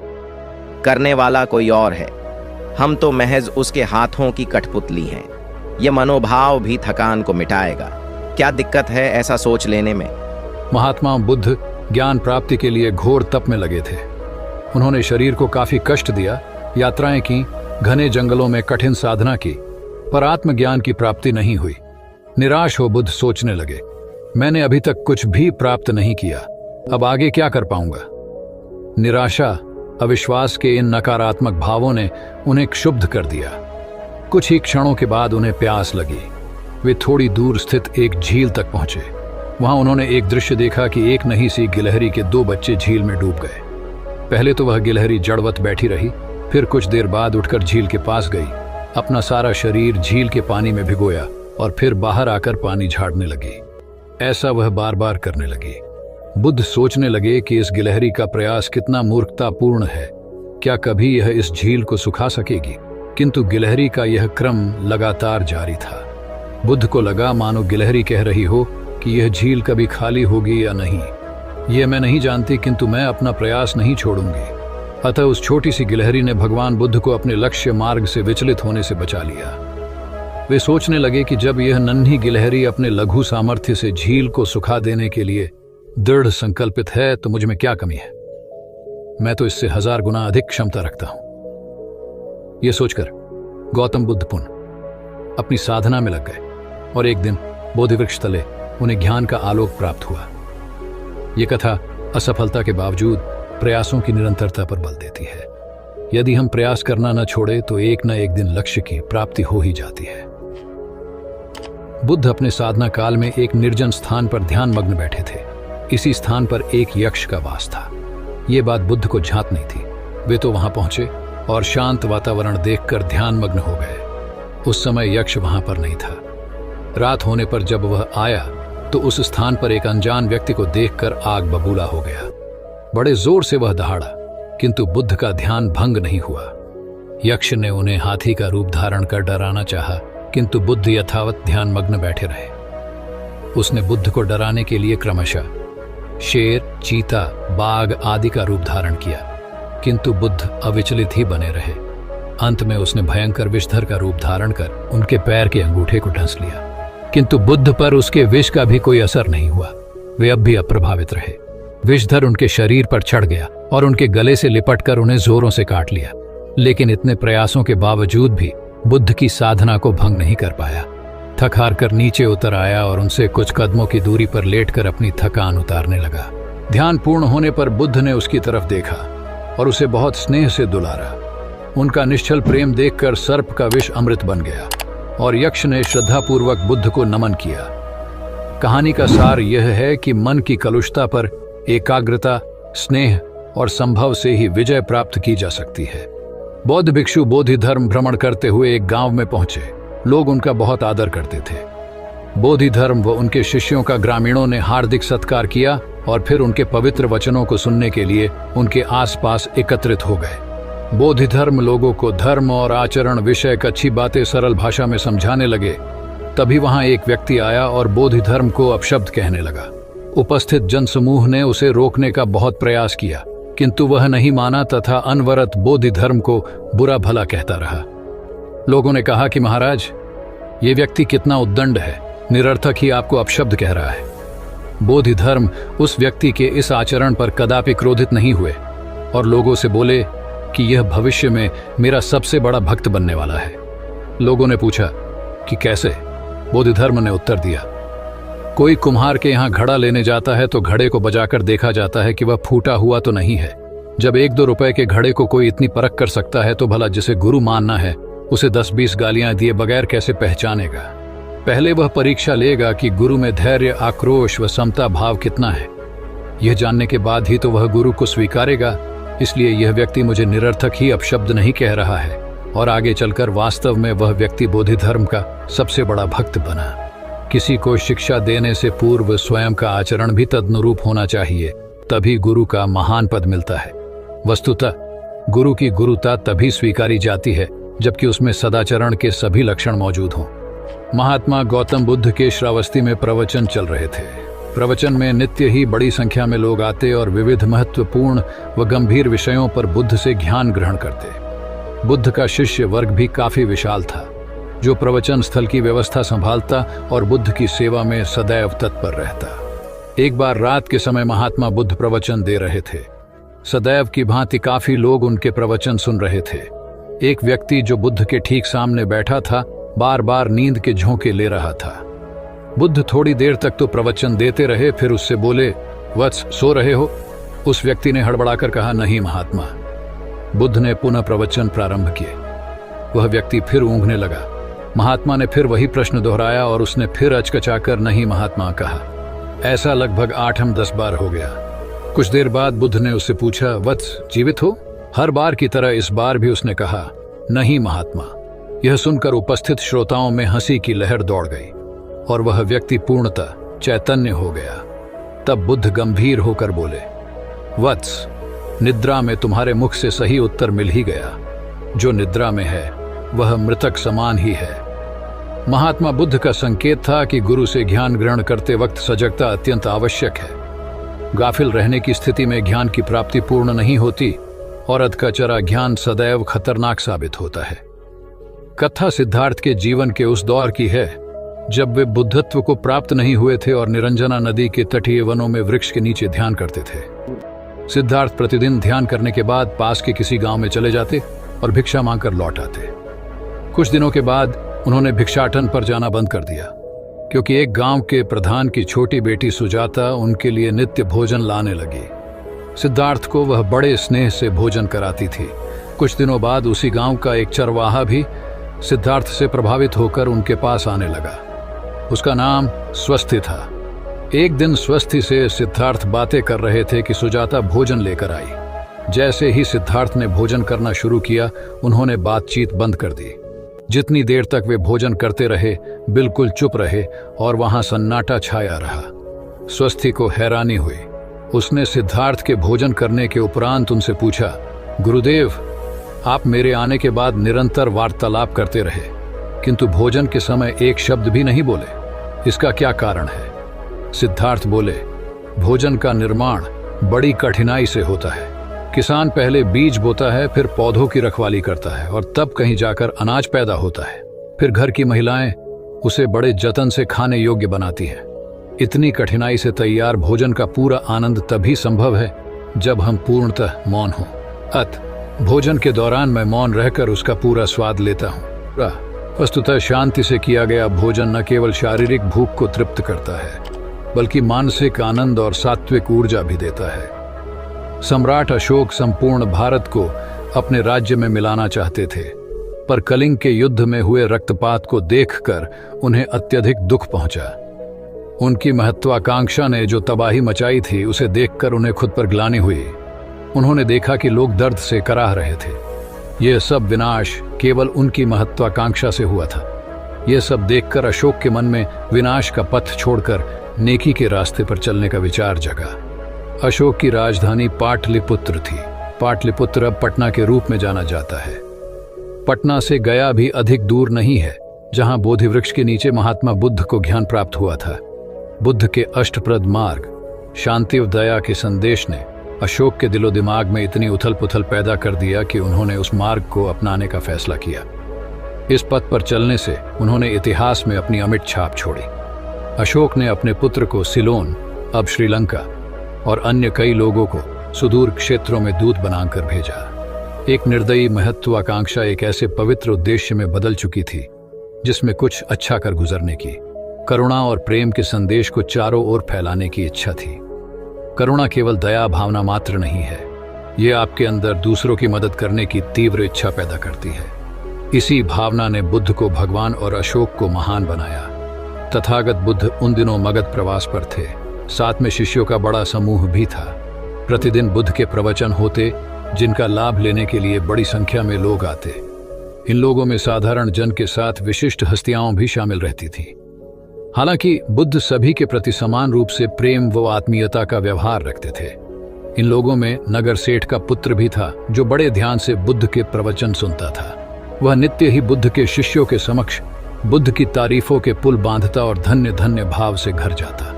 करने वाला कोई और है, हम तो महज उसके हाथों की कठपुतली हैं। यह मनोभाव भी थकान को मिटाएगा। क्या दिक्कत है ऐसा सोच लेने में? महात्मा बुद्ध ज्ञान प्राप्ति के लिए घोर तप में लगे थे। उन्होंने शरीर को काफी कष्ट दिया, यात्राएं की, घने जंगलों में कठिन साधना की, पर आत्मज्ञान की प्राप्ति नहीं हुई। निराश हो बुद्ध सोचने लगे, मैंने अभी तक कुछ भी प्राप्त नहीं किया, अब आगे क्या कर पाऊंगा? निराशा अविश्वास के इन नकारात्मक भावों ने उन्हें क्षुब्ध कर दिया। कुछ ही क्षणों के बाद उन्हें प्यास लगी। वे थोड़ी दूर स्थित एक झील तक पहुंचे। वहां उन्होंने एक दृश्य देखा कि एक नन्ही सी गिलहरी के 2 बच्चे झील में डूब गए। पहले तो वह गिलहरी जड़वत बैठी रही, फिर कुछ देर बाद उठकर झील के पास गई, अपना सारा शरीर झील के पानी में भिगोया और फिर बाहर आकर पानी झाड़ने लगी। ऐसा वह बार बार करने लगी। बुद्ध सोचने लगे कि इस गिलहरी का प्रयास कितना मूर्खतापूर्ण है। क्या कभी यह इस झील को सुखा सकेगी? किंतु गिलहरी का यह क्रम लगातार जारी था। बुद्ध को लगा मानो गिलहरी कह रही हो कि यह झील कभी खाली होगी या नहीं, यह मैं नहीं जानती, किंतु मैं अपना प्रयास नहीं छोड़ूंगी। अतः उस छोटी सी गिलहरी ने भगवान बुद्ध को अपने लक्ष्य मार्ग से विचलित होने से बचा लिया। वे सोचने लगे कि जब यह नन्ही गिलहरी अपने लघु सामर्थ्य से झील को सुखा देने के लिए दृढ़ संकल्पित है तो मुझ में क्या कमी है? मैं तो इससे 1000 गुना अधिक क्षमता रखता हूं। यह सोचकर गौतम बुद्ध पुनः अपनी साधना में लग गए और एक दिन बोधिवृक्ष तले उन्हें ज्ञान का आलोक प्राप्त हुआ। यह कथा असफलता के बावजूद प्रयासों की निरंतरता पर बल देती है। यदि हम प्रयास करना न छोड़े तो एक न एक दिन लक्ष्य की प्राप्ति हो ही जाती है। बुद्ध अपने साधना काल में एक निर्जन स्थान पर ध्यान मग्न बैठे थे। इसी स्थान पर एक यक्ष का वास था। ये बात बुद्ध को झांत नहीं थी। वे तो वहां पहुंचे और शांत वातावरण देखकर ध्यान मग्न हो गए। उस समय यक्ष वहां पर नहीं था। रात होने पर जब वह आया तो उस स्थान पर एक अनजान व्यक्ति को देखकर आग बबूला हो गया। बड़े जोर से वह दहाड़ा, किंतु बुद्ध का ध्यान भंग नहीं हुआ। यक्ष ने उन्हें हाथी का रूप धारण कर डराना चाहा, किंतु बुद्ध यथावत ध्यान मग्न बैठे रहे। उसने बुद्ध को डराने के लिए क्रमशः शेर, चीता, बाघ आदि का रूप धारण किया, किंतु बुद्ध अविचलित ही बने रहे। अंत में उसने भयंकर विषधर का रूप धारण कर उनके पैर के अंगूठे को डंस लिया, किंतु बुद्ध पर उसके विष का भी कोई असर नहीं हुआ। वे अब भी अप्रभावित रहे। विषधर उनके शरीर पर चढ़ गया और उनके गले से लिपटकर उन्हें जोरों से काट लिया, लेकिन इतने प्रयासों के बावजूद भी बुद्ध की साधना को भंग नहीं कर पाया। थक हार कर नीचे उतर आया और उनसे कुछ कदमों की दूरी पर लेटकर अपनी थकान उतारने लगा। ध्यान पूर्ण होने पर बुद्ध ने उसकी तरफ देखा और उसे बहुत स्नेह से दुलारा। उनका निश्चल प्रेम देखकर सर्प का विष अमृत बन गया और यक्ष ने श्रद्धापूर्वक बुद्ध को नमन किया। कहानी का सार यह है कि मन की कलुषता पर एकाग्रता, स्नेह और संभव से ही विजय प्राप्त की जा सकती है। बौद्ध भिक्षु बोधि धर्म भ्रमण करते हुए एक गांव में पहुंचे। लोग उनका बहुत आदर करते थे। बोधि धर्म व उनके शिष्यों का ग्रामीणों ने हार्दिक सत्कार किया और फिर उनके पवित्र वचनों को सुनने के लिए उनके आसपास एकत्रित हो गए। बोधि धर्म लोगों को धर्म और आचरण विषयक अच्छी बातें सरल भाषा में समझाने लगे। तभी वहां एक व्यक्ति आया और बोधि धर्म को अपशब्द कहने लगा। उपस्थित जनसमूह ने उसे रोकने का बहुत प्रयास किया, किंतु वह नहीं माना तथा अनवरत बोधि धर्म को बुरा भला कहता रहा। लोगों ने कहा कि महाराज, ये व्यक्ति कितना उद्दंड है, निरर्थक ही आपको अपशब्द कह रहा है। बोधि धर्म उस व्यक्ति के इस आचरण पर कदापि क्रोधित नहीं हुए और लोगों से बोले कि यह भविष्य में मेरा सबसे बड़ा भक्त बनने वाला है। लोगों ने पूछा कि कैसे? बोधि धर्म ने उत्तर दिया, कोई कुम्हार के यहाँ घड़ा लेने जाता है तो घड़े को बजाकर देखा जाता है कि वह फूटा हुआ तो नहीं है। जब 1-2 रुपए के घड़े को कोई इतनी परख कर सकता है तो भला जिसे गुरु मानना है उसे 10-20 गालियां दिए बगैर कैसे पहचानेगा? पहले वह परीक्षा लेगा कि गुरु में धैर्य, आक्रोश व समता भाव कितना है। यह जानने के बाद ही तो वह गुरु को स्वीकारेगा। इसलिए यह व्यक्ति मुझे निरर्थक ही अपशब्द नहीं कह रहा है और आगे चलकर वास्तव में वह व्यक्ति बोधि धर्म का सबसे बड़ा भक्त बना। किसी को शिक्षा देने से पूर्व स्वयं का आचरण भी तदनुरूप होना चाहिए, तभी गुरु का महान पद मिलता है। वस्तुतः गुरु की गुरुता तभी स्वीकारी जाती है जबकि उसमें सदाचरण के सभी लक्षण मौजूद हों। महात्मा गौतम बुद्ध के श्रावस्ती में प्रवचन चल रहे थे। प्रवचन में नित्य ही बड़ी संख्या में लोग आते और विविध महत्वपूर्ण व गंभीर विषयों पर बुद्ध से ज्ञान ग्रहण करते। बुद्ध का शिष्य वर्ग भी काफी विशाल था, जो प्रवचन स्थल की व्यवस्था संभालता और बुद्ध की सेवा में सदैव तत्पर रहता। एक बार रात के समय महात्मा बुद्ध प्रवचन दे रहे थे। सदैव की भांति काफी लोग उनके प्रवचन सुन रहे थे। एक व्यक्ति जो बुद्ध के ठीक सामने बैठा था बार बार नींद के झोंके ले रहा था। बुद्ध थोड़ी देर तक तो प्रवचन देते रहे, फिर उससे बोले, वत्स, सो रहे हो? उस व्यक्ति ने हड़बड़ाकर कहा, नहीं महात्मा, बुद्ध ने पुनः प्रवचन प्रारंभ किए। वह व्यक्ति फिर ऊँघने लगा। महात्मा ने फिर वही प्रश्न दोहराया और उसने फिर अचकचाकर नहीं महात्मा कहा। ऐसा लगभग 8-10 बार हो गया। कुछ देर बाद बुद्ध ने उससे पूछा, वत्स जीवित हो? हर बार की तरह इस बार भी उसने कहा, नहीं महात्मा। यह सुनकर उपस्थित श्रोताओं में हंसी की लहर दौड़ गई और वह व्यक्ति पूर्णतः चैतन्य हो गया। तब बुद्ध गंभीर होकर बोले, वत्स, निद्रा में तुम्हारे मुख से सही उत्तर मिल ही गया। जो निद्रा में है वह मृतक समान ही है। महात्मा बुद्ध का संकेत था कि गुरु से ज्ञान ग्रहण करते वक्त सजगता अत्यंत आवश्यक है। गाफिल रहने की स्थिति में ज्ञान की प्राप्ति पूर्ण नहीं होती और अधकचरा ज्ञान सदैव खतरनाक साबित होता है। कथा सिद्धार्थ के जीवन के उस दौर की है जब वे बुद्धत्व को प्राप्त नहीं हुए थे और निरंजना नदी के तटीय वनों में वृक्ष के नीचे ध्यान करते थे। सिद्धार्थ प्रतिदिन ध्यान करने के बाद पास के किसी गांव में चले जाते और भिक्षा मांगकर लौट आते। कुछ दिनों के बाद उन्होंने भिक्षाटन पर जाना बंद कर दिया, क्योंकि एक गांव के प्रधान की छोटी बेटी सुजाता उनके लिए नित्य भोजन लाने लगी। सिद्धार्थ को वह बड़े स्नेह से भोजन कराती थी। कुछ दिनों बाद उसी गांव का एक चरवाहा भी सिद्धार्थ से प्रभावित होकर उनके पास आने लगा। उसका नाम स्वस्थी था। एक दिन स्वस्थी से सिद्धार्थ बातें कर रहे थे कि सुजाता भोजन लेकर आई। जैसे ही सिद्धार्थ ने भोजन करना शुरू किया, उन्होंने बातचीत बंद कर दी। जितनी देर तक वे भोजन करते रहे, बिल्कुल चुप रहे और वहां सन्नाटा छाया रहा। स्वस्थी को हैरानी हुई। उसने सिद्धार्थ के भोजन करने के उपरांत उनसे पूछा, गुरुदेव, आप मेरे आने के बाद निरंतर वार्तालाप करते रहे, किंतु भोजन के समय एक शब्द भी नहीं बोले। इसका क्या कारण है? सिद्धार्थ बोले, भोजन का निर्माण बड़ी कठिनाई से होता है। किसान पहले बीज बोता है, फिर पौधों की रखवाली करता है और तब कहीं जाकर अनाज पैदा होता है। फिर घर की महिलाएं उसे बड़े जतन से खाने योग्य बनाती हैं। इतनी कठिनाई से तैयार भोजन का पूरा आनंद तभी संभव है जब हम पूर्णतः मौन हों। भोजन के दौरान मैं मौन रहकर उसका पूरा स्वाद लेता हूँ। वस्तुतः शांति से किया गया भोजन न केवल शारीरिक भूख को तृप्त करता है, बल्कि मानसिक आनंद और सात्विक ऊर्जा भी देता है। सम्राट अशोक संपूर्ण भारत को अपने राज्य में मिलाना चाहते थे, पर कलिंग के युद्ध में हुए रक्तपात को देखकर उन्हें अत्यधिक दुख पहुंचा। उनकी महत्वाकांक्षा ने जो तबाही मचाई थी, उसे देखकर उन्हें खुद पर ग्लानि हुई। उन्होंने देखा कि लोग दर्द से कराह रहे थे। यह सब विनाश केवल उनकी महत्वाकांक्षा से हुआ था। यह सब देखकर अशोक के मन में विनाश का पथ छोड़कर नेकी के रास्ते पर चलने का विचार जगा। अशोक की राजधानी पाटलिपुत्र थी। पाटलिपुत्र अब पटना के रूप में जाना जाता है। पटना से गया भी अधिक दूर नहीं है, जहां बोधि वृक्ष के नीचे महात्मा बुद्ध को ज्ञान प्राप्त हुआ था। बुद्ध के अष्टप्रद मार्ग, शांति व दया के संदेश ने अशोक के दिलो दिमाग में इतनी उथल पुथल पैदा कर दिया कि उन्होंने उस मार्ग को अपनाने का फैसला किया। इस पथ पर चलने से उन्होंने इतिहास में अपनी अमिट छाप छोड़ी। अशोक ने अपने पुत्र को सिलोन, अब श्रीलंका, और अन्य कई लोगों को सुदूर क्षेत्रों में दूत बनाकर भेजा। एक निर्दयी महत्वाकांक्षा एक ऐसे पवित्र उद्देश्य में बदल चुकी थी जिसमें कुछ अच्छा कर गुजरने की, करुणा और प्रेम के संदेश को चारों ओर फैलाने की इच्छा थी। करुणा केवल दया भावना मात्र नहीं है, ये आपके अंदर दूसरों की मदद करने की तीव्र इच्छा पैदा करती है। इसी भावना ने बुद्ध को भगवान और अशोक को महान बनाया। तथागत बुद्ध उन दिनों मगध प्रवास पर थे। साथ में शिष्यों का बड़ा समूह भी था। प्रतिदिन बुद्ध के प्रवचन होते, जिनका लाभ लेने के लिए बड़ी संख्या में लोग आते। इन लोगों में साधारण जन के साथ विशिष्ट हस्तियां भी शामिल रहती थी। हालांकि बुद्ध सभी के प्रति समान रूप से प्रेम व आत्मीयता का व्यवहार रखते थे। इन लोगों में नगर सेठ का पुत्र भी था, जो बड़े ध्यान से बुद्ध के प्रवचन सुनता था। वह नित्य ही बुद्ध के शिष्यों के समक्ष बुद्ध की तारीफों के पुल बांधता और धन्य धन्य भाव से घर जाता।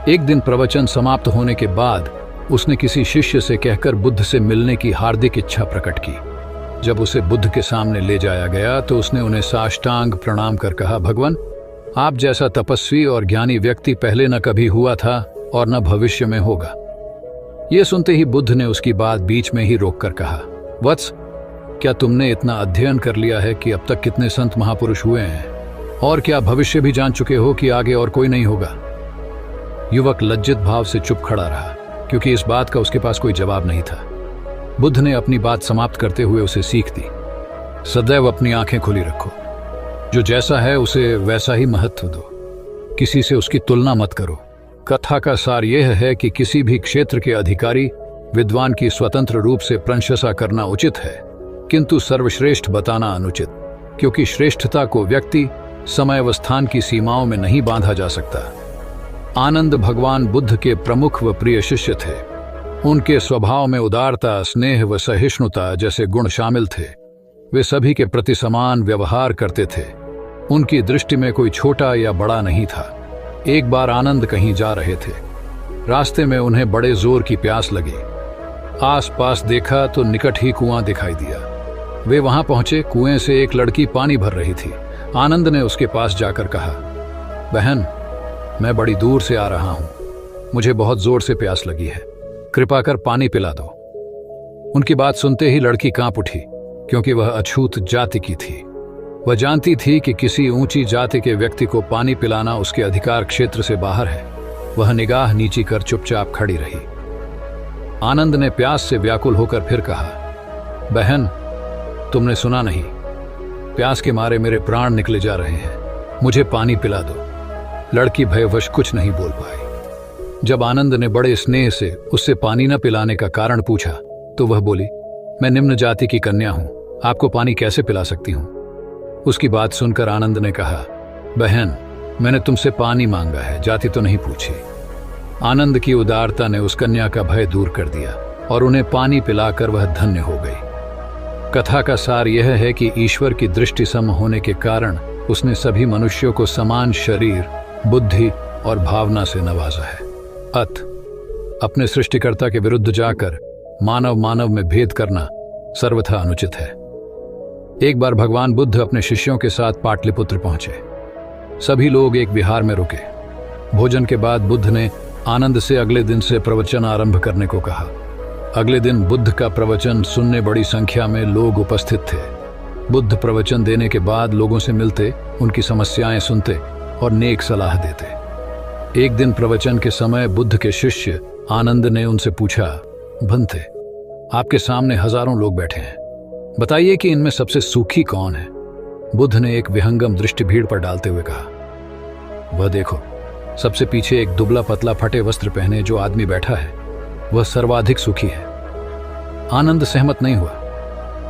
एक दिन प्रवचन समाप्त होने के बाद उसने किसी शिष्य से कहकर बुद्ध से मिलने की हार्दिक इच्छा प्रकट की। जब उसे बुद्ध के सामने ले जाया गया तो उसने उन्हें साष्टांग प्रणाम कर कहा, भगवान, आप जैसा तपस्वी और ज्ञानी व्यक्ति पहले न कभी हुआ था और न भविष्य में होगा। यह सुनते ही बुद्ध ने उसकी बात बीच में ही रोककर कहा, वत्स, क्या तुमने इतना अध्ययन कर लिया है कि अब तक कितने संत महापुरुष हुए हैं, और क्या भविष्य भी जान चुके हो कि आगे और कोई नहीं होगा? युवक लज्जित भाव से चुप खड़ा रहा, क्योंकि इस बात का उसके पास कोई जवाब नहीं था। बुद्ध ने अपनी बात समाप्त करते हुए उसे सीख दी, सदैव अपनी आंखें खुली रखो। जो जैसा है उसे वैसा ही महत्व दो, किसी से उसकी तुलना मत करो। कथा का सार यह है कि किसी भी क्षेत्र के अधिकारी विद्वान की स्वतंत्र रूप से प्रशंसा करना उचित है, किंतु सर्वश्रेष्ठ बताना अनुचित, क्योंकि श्रेष्ठता को व्यक्ति, समय व स्थान की सीमाओं में नहीं बांधा जा सकता। आनंद भगवान बुद्ध के प्रमुख व प्रिय शिष्य थे। उनके स्वभाव में उदारता, स्नेह व सहिष्णुता जैसे गुण शामिल थे। वे सभी के प्रति समान व्यवहार करते थे। उनकी दृष्टि में कोई छोटा या बड़ा नहीं था। एक बार आनंद कहीं जा रहे थे। रास्ते में उन्हें बड़े जोर की प्यास लगी। आसपास देखा तो निकट ही कुआं दिखाई दिया। वे वहां पहुंचे। कुएं से एक लड़की पानी भर रही थी। आनंद ने उसके पास जाकर कहा, बहन, मैं बड़ी दूर से आ रहा हूं, मुझे बहुत जोर से प्यास लगी है, कृपा कर पानी पिला दो। उनकी बात सुनते ही लड़की कांप उठी, क्योंकि वह अछूत जाति की थी। वह जानती थी कि किसी ऊंची जाति के व्यक्ति को पानी पिलाना उसके अधिकार क्षेत्र से बाहर है। वह निगाह नीची कर चुपचाप खड़ी रही। आनंद ने प्यास से व्याकुल होकर फिर कहा, बहन, तुमने सुना नहीं, प्यास के मारे मेरे प्राण निकले जा रहे हैं, मुझे पानी पिला दो। लड़की भयवश कुछ नहीं बोल पाई। जब आनंद ने बड़े स्नेह से उससे पानी न पिलाने का कारण पूछा तो वह बोली, मैं निम्न जाति की कन्या हूं, आपको पानी कैसे पिला सकती हूं। उसकी बात सुनकर आनंद ने कहा, बहन, मैंने तुमसे पानी मांगा है, जाति तो नहीं पूछी। आनंद की उदारता ने उस कन्या का भय दूर कर दिया और उन्हें पानी पिलाकर वह धन्य हो गई। कथा का सार यह है कि ईश्वर की दृष्टि सम होने के कारण उसने सभी मनुष्यों को समान शरीर, बुद्धि और भावना से नवाजा है। अपने सृष्टिकर्ता के विरुद्ध जाकर मानव मानव में भेद करना सर्वथा अनुचित है। एक बार भगवान बुद्ध अपने शिष्यों के साथ पाटलिपुत्र पहुंचे। सभी लोग एक विहार में रुके। भोजन के बाद बुद्ध ने आनंद से अगले दिन से प्रवचन आरंभ करने को कहा। अगले दिन बुद्ध का प्रवचन सुनने बड़ी संख्या में लोग उपस्थित थे। बुद्ध प्रवचन देने के बाद लोगों से मिलते, उनकी समस्याएं सुनते और नेक सलाह देते। एक दिन प्रवचन के समय बुद्ध के शिष्य आनंद ने उनसे पूछा, भंते, आपके सामने हजारों लोग बैठे हैं, बताइए कि इनमें सबसे सुखी कौन है। बुद्ध ने एक विहंगम दृष्टि भीड़ पर डालते हुए कहा, वह देखो, सबसे पीछे एक दुबला पतला फटे वस्त्र पहने जो आदमी बैठा है, वह सर्वाधिक सुखी है। आनंद सहमत नहीं हुआ।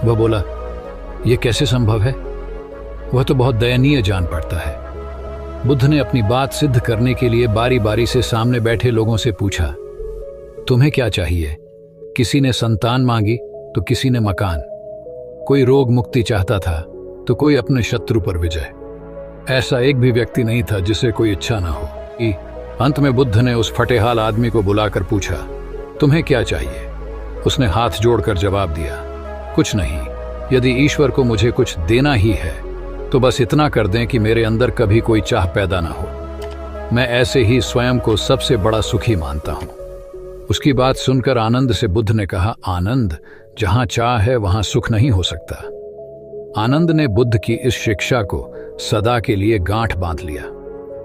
वह बोला, यह कैसे संभव है, वह तो बहुत दयनीय जान पड़ता है। बुद्ध ने अपनी बात सिद्ध करने के लिए बारी बारी से सामने बैठे लोगों से पूछा, तुम्हें क्या चाहिए। किसी ने संतान मांगी तो किसी ने मकान, कोई रोग मुक्ति चाहता था तो कोई अपने शत्रु पर विजय। ऐसा एक भी व्यक्ति नहीं था जिसे कोई इच्छा ना हो। अंत में बुद्ध ने उस फटेहाल आदमी को बुलाकर पूछा, तुम्हें क्या चाहिए। उसने हाथ जोड़कर जवाब दिया, कुछ नहीं, यदि ईश्वर को मुझे कुछ देना ही है तो बस इतना कर दें कि मेरे अंदर कभी कोई चाह पैदा ना हो। मैं ऐसे ही स्वयं को सबसे बड़ा सुखी मानता हूं। उसकी बात सुनकर आनंद से बुद्ध ने कहा, आनंद, जहां चाह है वहां सुख नहीं हो सकता। आनंद ने बुद्ध की इस शिक्षा को सदा के लिए गांठ बांध लिया।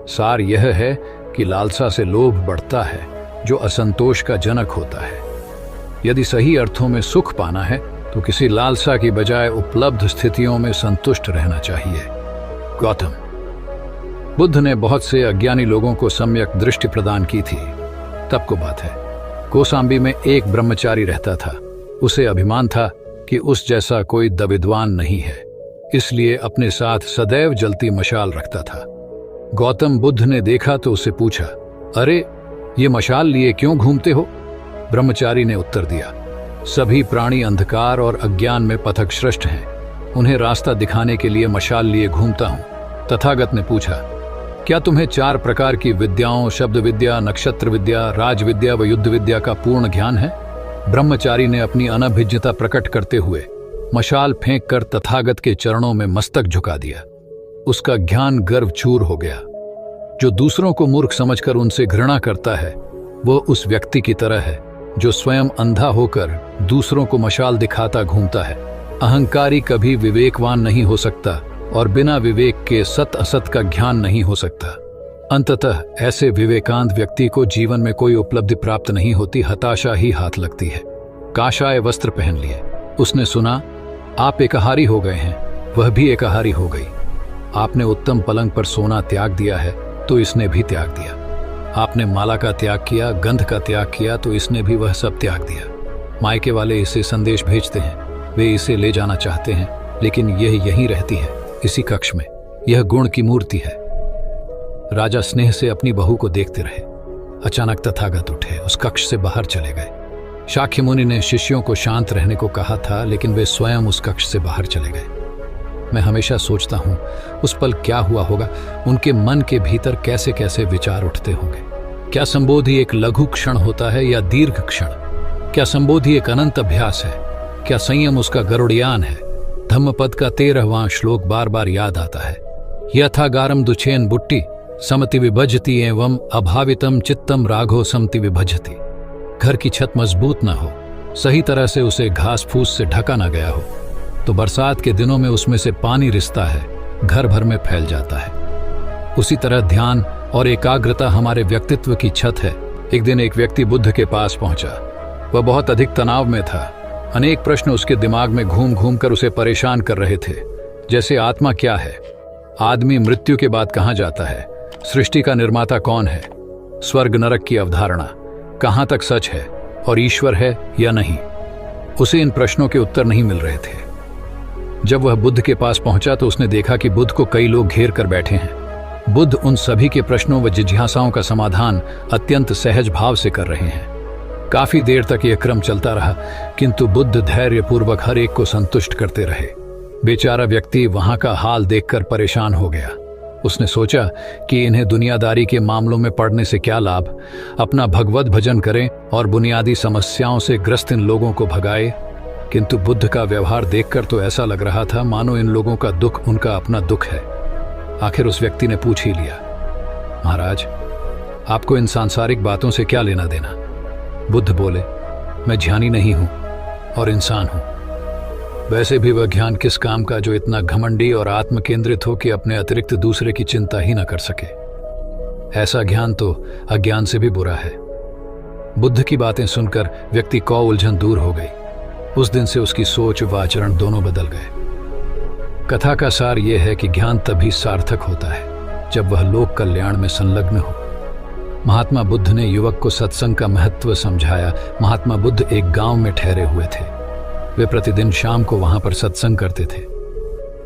सार यह है कि लालसा से लोभ बढ़ता है, जो असंतोष का जनक होता है। यदि सही अर्थों में सुख पाना है तो किसी लालसा की बजाय उपलब्ध स्थितियों में संतुष्ट रहना चाहिए। गौतम बुद्ध ने बहुत से अज्ञानी लोगों को सम्यक दृष्टि प्रदान की थी। तब को बात है, कौसाम्बी में एक ब्रह्मचारी रहता था। उसे अभिमान था कि उस जैसा कोई विद्वान नहीं है, इसलिए अपने साथ सदैव जलती मशाल रखता था। गौतम बुद्ध ने देखा तो उससे पूछा, अरे, ये मशाल लिए क्यों घूमते हो। ब्रह्मचारी ने उत्तर दिया, सभी प्राणी अंधकार और अज्ञान में पथभ्रष्ट हैं, उन्हें रास्ता दिखाने के लिए मशाल लिए घूमता हूं। तथागत ने पूछा, क्या तुम्हें 4 प्रकार की विद्याओं, शब्द विद्या, नक्षत्र विद्या, राज विद्या व युद्ध विद्या का पूर्ण ज्ञान है। ब्रह्मचारी ने अपनी अनभिज्ञता प्रकट करते हुए मशाल फेंक कर तथागत के चरणों में मस्तक झुका दिया। उसका ज्ञान गर्व चूर हो गया। जो दूसरों को मूर्ख समझकर उनसे घृणा करता है, वह उस व्यक्ति की तरह है जो स्वयं अंधा होकर दूसरों को मशाल दिखाता घूमता है। अहंकारी कभी विवेकवान नहीं हो सकता और बिना विवेक के सत असत का ज्ञान नहीं हो सकता। अंततः ऐसे विवेकांत व्यक्ति को जीवन में कोई उपलब्धि प्राप्त नहीं होती, हताशा ही हाथ लगती है। काशाय वस्त्र पहन लिए। उसने सुना, आप एकाहारी हो गए हैं, वह भी एकाहारी हो गई। आपने उत्तम पलंग पर सोना त्याग दिया है, तो इसने भी त्याग दिया। आपने माला का त्याग किया, गंध का त्याग किया, तो इसने भी वह सब त्याग दिया। मायके वाले इसे संदेश भेजते हैं, वे इसे ले जाना चाहते हैं, लेकिन यह यहीं रहती है, इसी कक्ष में। यह गुण की मूर्ति है। राजा स्नेह से अपनी बहू को देखते रहे। अचानक तथागत उठे, उस कक्ष से बाहर चले गए। शाक्य मुनि ने शिष्यों को शांत रहने को कहा था, लेकिन वे स्वयं उस कक्ष से बाहर चले गए। मैं हमेशा सोचता हूं, उस पल क्या हुआ होगा, उनके मन के भीतर कैसे कैसे विचार उठते होंगे। क्या संबोधि एक लघु क्षण होता है या दीर्घ क्षण? क्या संबोधि एक अनंत अभ्यास है? क्या संयम उसका गरुड़यान है? धम्मपद का 13वां श्लोक बार बार याद आता है। यथागारम दुछेन बुट्टी समति विभजति एवं अभावितम चित्तम राघो समति विभजति। घर की छत मजबूत न हो, सही तरह से उसे घास फूस से ढका न गया हो, तो बरसात के दिनों में उसमें से पानी रिसता है, घर भर में फैल जाता है। उसी तरह ध्यान और एकाग्रता हमारे व्यक्तित्व की छत है। एक दिन एक व्यक्ति बुद्ध के पास पहुंचा। वह बहुत अधिक तनाव में था। अनेक प्रश्न उसके दिमाग में घूम घूम कर उसे परेशान कर रहे थे, जैसे आत्मा क्या है, आदमी मृत्यु के बाद कहाँ जाता है, सृष्टि का निर्माता कौन है, स्वर्ग नरक की अवधारणा कहाँ तक सच है, और ईश्वर है या नहीं। उसे इन प्रश्नों के उत्तर नहीं मिल रहे थे। जब वह बुद्ध के पास पहुंचा तो उसने देखा कि बुद्ध को कई लोग घेर कर बैठे हैं। बुद्ध उन सभी के प्रश्नों व जिज्ञासाओं का समाधान अत्यंत सहज भाव से कर रहे हैं। काफी देर तक यह क्रम चलता रहा, किंतु बुद्ध धैर्यपूर्वक हर एक को संतुष्ट करते रहे। बेचारा व्यक्ति वहां का हाल देखकर परेशान हो गया। उसने सोचा कि इन्हें दुनियादारी के मामलों में पड़ने से क्या लाभ, अपना भगवत भजन करें और बुनियादी समस्याओं से ग्रस्त इन लोगों को भगाए। किंतु बुद्ध का व्यवहार देखकर तो ऐसा लग रहा था मानो इन लोगों का दुख उनका अपना दुख है। आखिर उस व्यक्ति ने पूछ ही लिया, महाराज, आपको इन सांसारिक बातों से क्या लेना देना? बुद्ध बोले, मैं ज्ञानी नहीं हूं और इंसान हूं। वैसे भी वह ज्ञान किस काम का जो इतना घमंडी और आत्म केंद्रित हो कि अपने अतिरिक्त दूसरे की चिंता ही न कर सके। ऐसा ज्ञान तो अज्ञान से भी बुरा है। बुद्ध की बातें सुनकर व्यक्ति को उलझन दूर हो गई। उस दिन से उसकी सोच व आचरण दोनों बदल गए। कथा का सार यह है कि ज्ञान तभी सार्थक होता है जब वह लोक कल्याण में संलग्न हो। महात्मा बुद्ध ने युवक को सत्संग का महत्व समझाया। महात्मा बुद्ध एक गांव में ठहरे हुए थे। वे प्रतिदिन शाम को वहां पर सत्संग करते थे।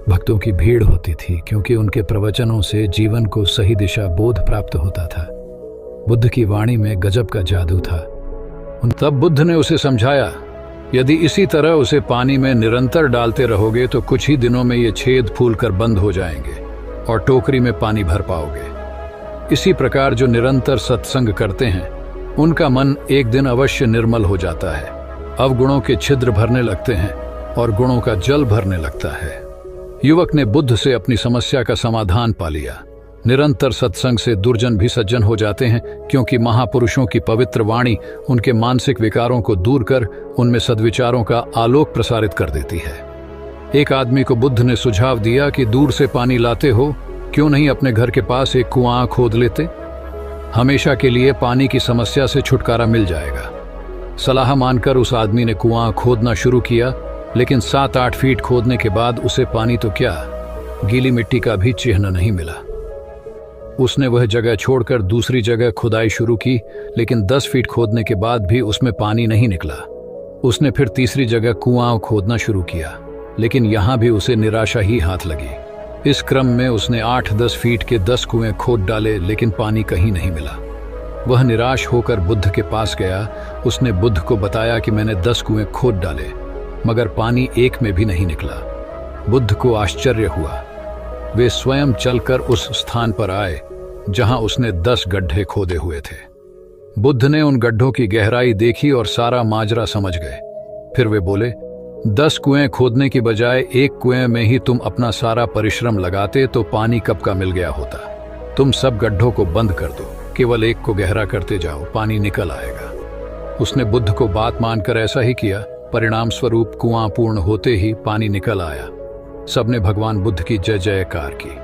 भक्तों की भीड़ होती थी, क्योंकि उनके प्रवचनों से जीवन को सही दिशा बोध प्राप्त होता था। बुद्ध की वाणी में गजब का जादू था। तब बुद्ध ने उसे समझाया, यदि इसी तरह उसे पानी में निरंतर डालते रहोगे तो कुछ ही दिनों में ये छेद फूलकर बंद हो जाएंगे और टोकरी में पानी भर पाओगे। इसी प्रकार जो निरंतर सत्संग करते हैं उनका मन एक दिन अवश्य निर्मल हो जाता है। अवगुणों के छिद्र भरने लगते हैं और गुणों का जल भरने लगता है। युवक ने बुद्ध से अपनी समस्या का समाधान पा लिया। निरंतर सत्संग से दुर्जन भी सज्जन हो जाते हैं, क्योंकि महापुरुषों की पवित्र वाणी उनके मानसिक विकारों को दूर कर उनमें सद्विचारों का आलोक प्रसारित कर देती है। एक आदमी को बुद्ध ने सुझाव दिया कि दूर से पानी लाते हो, क्यों नहीं अपने घर के पास एक कुआं खोद लेते? हमेशा के लिए पानी की समस्या से छुटकारा मिल जाएगा। सलाह मानकर उस आदमी ने कुआं खोदना शुरू किया, लेकिन 7-8 फीट खोदने के बाद उसे पानी तो क्या, गीली मिट्टी का भी चिन्ह नहीं मिला। उसने वह जगह छोड़कर दूसरी जगह खुदाई शुरू की, लेकिन 10 फीट खोदने के बाद भी उसमें पानी नहीं निकला। उसने फिर तीसरी जगह कुआं खोदना शुरू किया, लेकिन यहां भी उसे निराशा ही हाथ लगी। इस क्रम में उसने 8-10 फीट के 10 कुएं खोद डाले, लेकिन पानी कहीं नहीं मिला। वह निराश होकर बुद्ध के पास गया। उसने बुद्ध को बताया कि मैंने 10 कुएं खोद डाले, मगर पानी एक में भी नहीं निकला। बुद्ध को आश्चर्य हुआ। वे स्वयं चलकर उस स्थान पर आए जहां उसने 10 गड्ढे खोदे हुए थे। बुद्ध ने उन गड्ढों की गहराई देखी और सारा माजरा समझ गए। फिर वे बोले, 10 कुएं खोदने की बजाय एक कुएं में ही तुम अपना सारा परिश्रम लगाते तो पानी कब का मिल गया होता। तुम सब गड्ढों को बंद कर दो, केवल एक को गहरा करते जाओ, पानी निकल आएगा। उसने बुद्ध को बात मानकर ऐसा ही किया। परिणाम स्वरूप कुआं पूर्ण होते ही पानी निकल आया। सबने भगवान बुद्ध की जय जयकार की।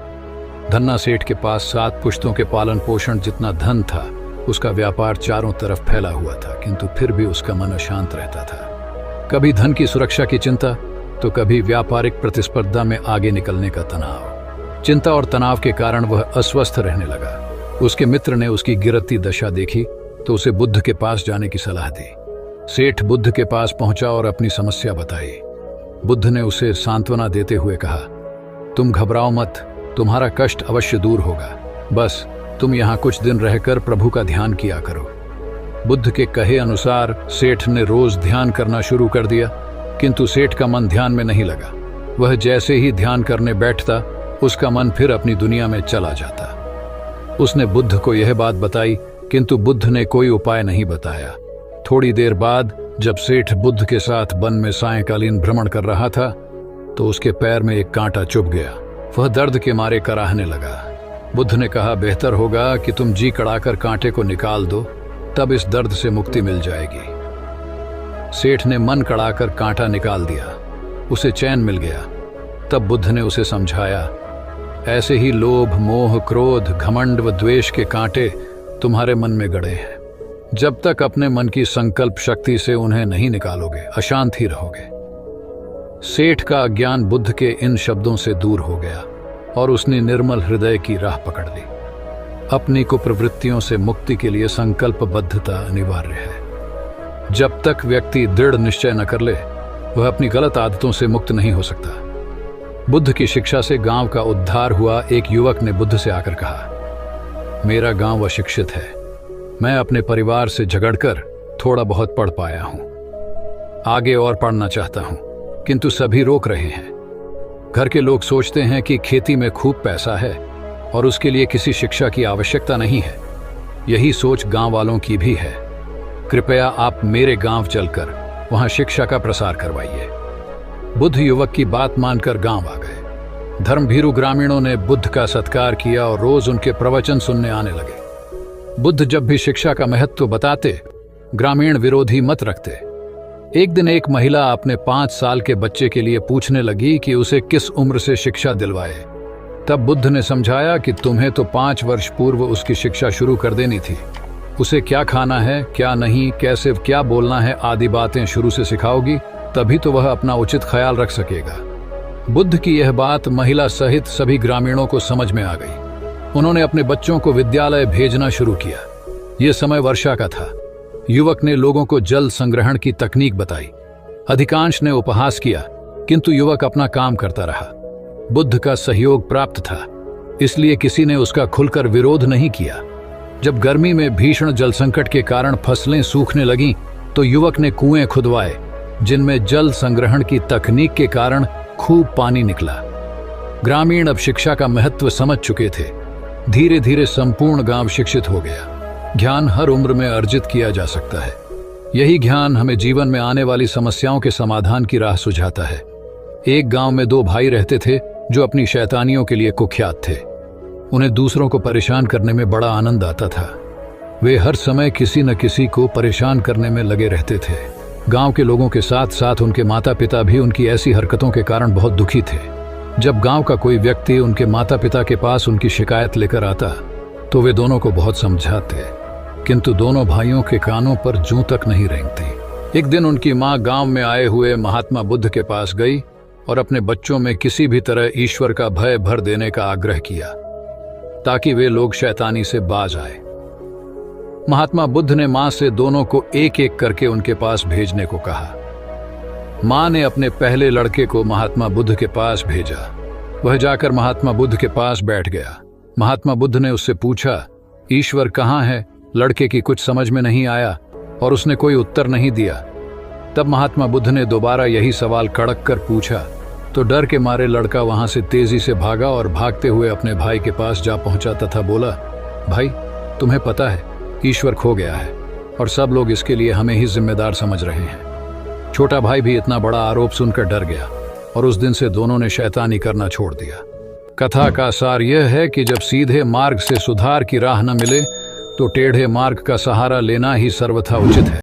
धन्ना सेठ के पास 7 पुश्तों के पालन पोषण जितना धन था। उसका व्यापार चारों तरफ फैला हुआ था, किंतु फिर भी उसका मन अशांत रहता था। कभी धन की सुरक्षा की चिंता तो कभी व्यापारिक प्रतिस्पर्धा में आगे निकलने का तनाव। चिंता और तनाव के कारण वह अस्वस्थ रहने लगा। उसके मित्र ने उसकी गिरती दशा देखी तो उसे बुद्ध के पास जाने की सलाह दी। सेठ बुद्ध के पास पहुंचा और अपनी समस्या बताई। बुद्ध ने उसे सांत्वना देते हुए कहा, तुम घबराओ मत, तुम्हारा कष्ट अवश्य दूर होगा। बस तुम यहाँ कुछ दिन रहकर प्रभु का ध्यान किया करो। बुद्ध के कहे अनुसार सेठ ने रोज ध्यान करना शुरू कर दिया, किंतु सेठ का मन ध्यान में नहीं लगा। वह जैसे ही ध्यान करने बैठता, उसका मन फिर अपनी दुनिया में चला जाता। उसने बुद्ध को यह बात बताई, किंतु बुद्ध ने कोई उपाय नहीं बताया। थोड़ी देर बाद जब सेठ बुद्ध के साथ वन में सायंकालीन भ्रमण कर रहा था तो उसके पैर में एक कांटा चुभ गया। वह दर्द के मारे कराहने लगा। बुद्ध ने कहा, बेहतर होगा कि तुम जी कड़ाकर कांटे को निकाल दो, तब इस दर्द से मुक्ति मिल जाएगी। सेठ ने मन कड़ाकर कांटा निकाल दिया। उसे चैन मिल गया। तब बुद्ध ने उसे समझाया, ऐसे ही लोभ, मोह, क्रोध, घमंड व द्वेष के कांटे तुम्हारे मन में गड़े हैं। जब तक अपने मन की संकल्प शक्ति से उन्हें नहीं निकालोगे, अशांत ही रहोगे। सेठ का अज्ञान बुद्ध के इन शब्दों से दूर हो गया और उसने निर्मल हृदय की राह पकड़ ली। अपनी कुप्रवृत्तियों से मुक्ति के लिए संकल्पबद्धता अनिवार्य है। जब तक व्यक्ति दृढ़ निश्चय न कर ले, वह अपनी गलत आदतों से मुक्त नहीं हो सकता। बुद्ध की शिक्षा से गांव का उद्धार हुआ। एक युवक ने बुद्ध से आकर कहा, मेरा गांव अशिक्षित है। मैं अपने परिवार से झगड़कर थोड़ा बहुत पढ़ पाया हूं। आगे और पढ़ना चाहता हूं, किंतु सभी रोक रहे हैं। घर के लोग सोचते हैं कि खेती में खूब पैसा है और उसके लिए किसी शिक्षा की आवश्यकता नहीं है। यही सोच गांव वालों की भी है। कृपया आप मेरे गांव चलकर वहां शिक्षा का प्रसार करवाइए। बुद्ध युवक की बात मानकर गांव आ गए। धर्मभीरू ग्रामीणों ने बुद्ध का सत्कार किया और रोज उनके प्रवचन सुनने आने लगे। बुद्ध जब भी शिक्षा का महत्व बताते, ग्रामीण विरोधी मत रखते। एक दिन एक महिला अपने 5 साल के बच्चे के लिए पूछने लगी कि उसे किस उम्र से शिक्षा दिलवाए। तब बुद्ध ने समझाया कि तुम्हें तो 5 वर्ष पूर्व उसकी शिक्षा शुरू कर देनी थी। उसे क्या खाना है, क्या नहीं, कैसे क्या बोलना है आदि बातें शुरू से सिखाओगी, तभी तो वह अपना उचित ख्याल रख सकेगा। बुद्ध की यह बात महिला सहित सभी ग्रामीणों को समझ में आ गई। उन्होंने अपने बच्चों को विद्यालय भेजना शुरू किया। यह समय वर्षा का था। युवक ने लोगों को जल संग्रहण की तकनीक बताई। अधिकांश ने उपहास किया, किंतु युवक अपना काम करता रहा। बुद्ध का सहयोग प्राप्त था, इसलिए किसी ने उसका खुलकर विरोध नहीं किया। जब गर्मी में भीषण जल संकट के कारण फसलें सूखने लगीं, तो युवक ने कुएं खुदवाए, जिनमें जल संग्रहण की तकनीक के कारण खूब पानी निकला। ग्रामीण अब शिक्षा का महत्व समझ चुके थे। धीरे धीरे संपूर्ण गांव शिक्षित हो गया। ज्ञान हर उम्र में अर्जित किया जा सकता है। यही ज्ञान हमें जीवन में आने वाली समस्याओं के समाधान की राह सुझाता है। एक गांव में 2 भाई रहते थे जो अपनी शैतानियों के लिए कुख्यात थे। उन्हें दूसरों को परेशान करने में बड़ा आनंद आता था। वे हर समय किसी न किसी को परेशान करने में लगे रहते थे। गांव के लोगों के साथ साथ उनके माता पिता भी उनकी ऐसी हरकतों के कारण बहुत दुखी थे। जब गांव का कोई व्यक्ति उनके माता पिता के पास उनकी शिकायत लेकर आता, तो वे दोनों को बहुत समझाते, किंतु दोनों भाइयों के कानों पर जूं तक नहीं रेंगती। एक दिन उनकी मां गांव में आए हुए महात्मा बुद्ध के पास गई और अपने बच्चों में किसी भी तरह ईश्वर का भय भर देने का आग्रह किया, ताकि वे लोग शैतानी से बाज आए। महात्मा बुद्ध ने मां से दोनों को एक एक करके उनके पास भेजने को कहा। मां ने अपने पहले लड़के को महात्मा बुद्ध के पास भेजा। वह जाकर महात्मा बुद्ध के पास बैठ गया। महात्मा बुद्ध ने उससे पूछा, ईश्वर कहाँ है? लड़के की कुछ समझ में नहीं आया और उसने कोई उत्तर नहीं दिया। तब महात्मा बुद्ध ने दोबारा यही सवाल कड़क कर पूछा, तो डर के मारे लड़का वहां से तेजी से भागा और भागते हुए अपने भाई के पास जा पहुंचा तथा बोला, भाई, तुम्हें पता है ईश्वर खो गया है और सब लोग इसके लिए हमें ही जिम्मेदार समझ रहे हैं। छोटा भाई भी इतना बड़ा आरोप सुनकर डर गया और उस दिन से दोनों ने शैतानी करना छोड़ दिया। कथा का सार यह है कि जब सीधे मार्ग से सुधार की राह न मिले, तो टेढ़े मार्ग का सहारा लेना ही सर्वथा उचित है।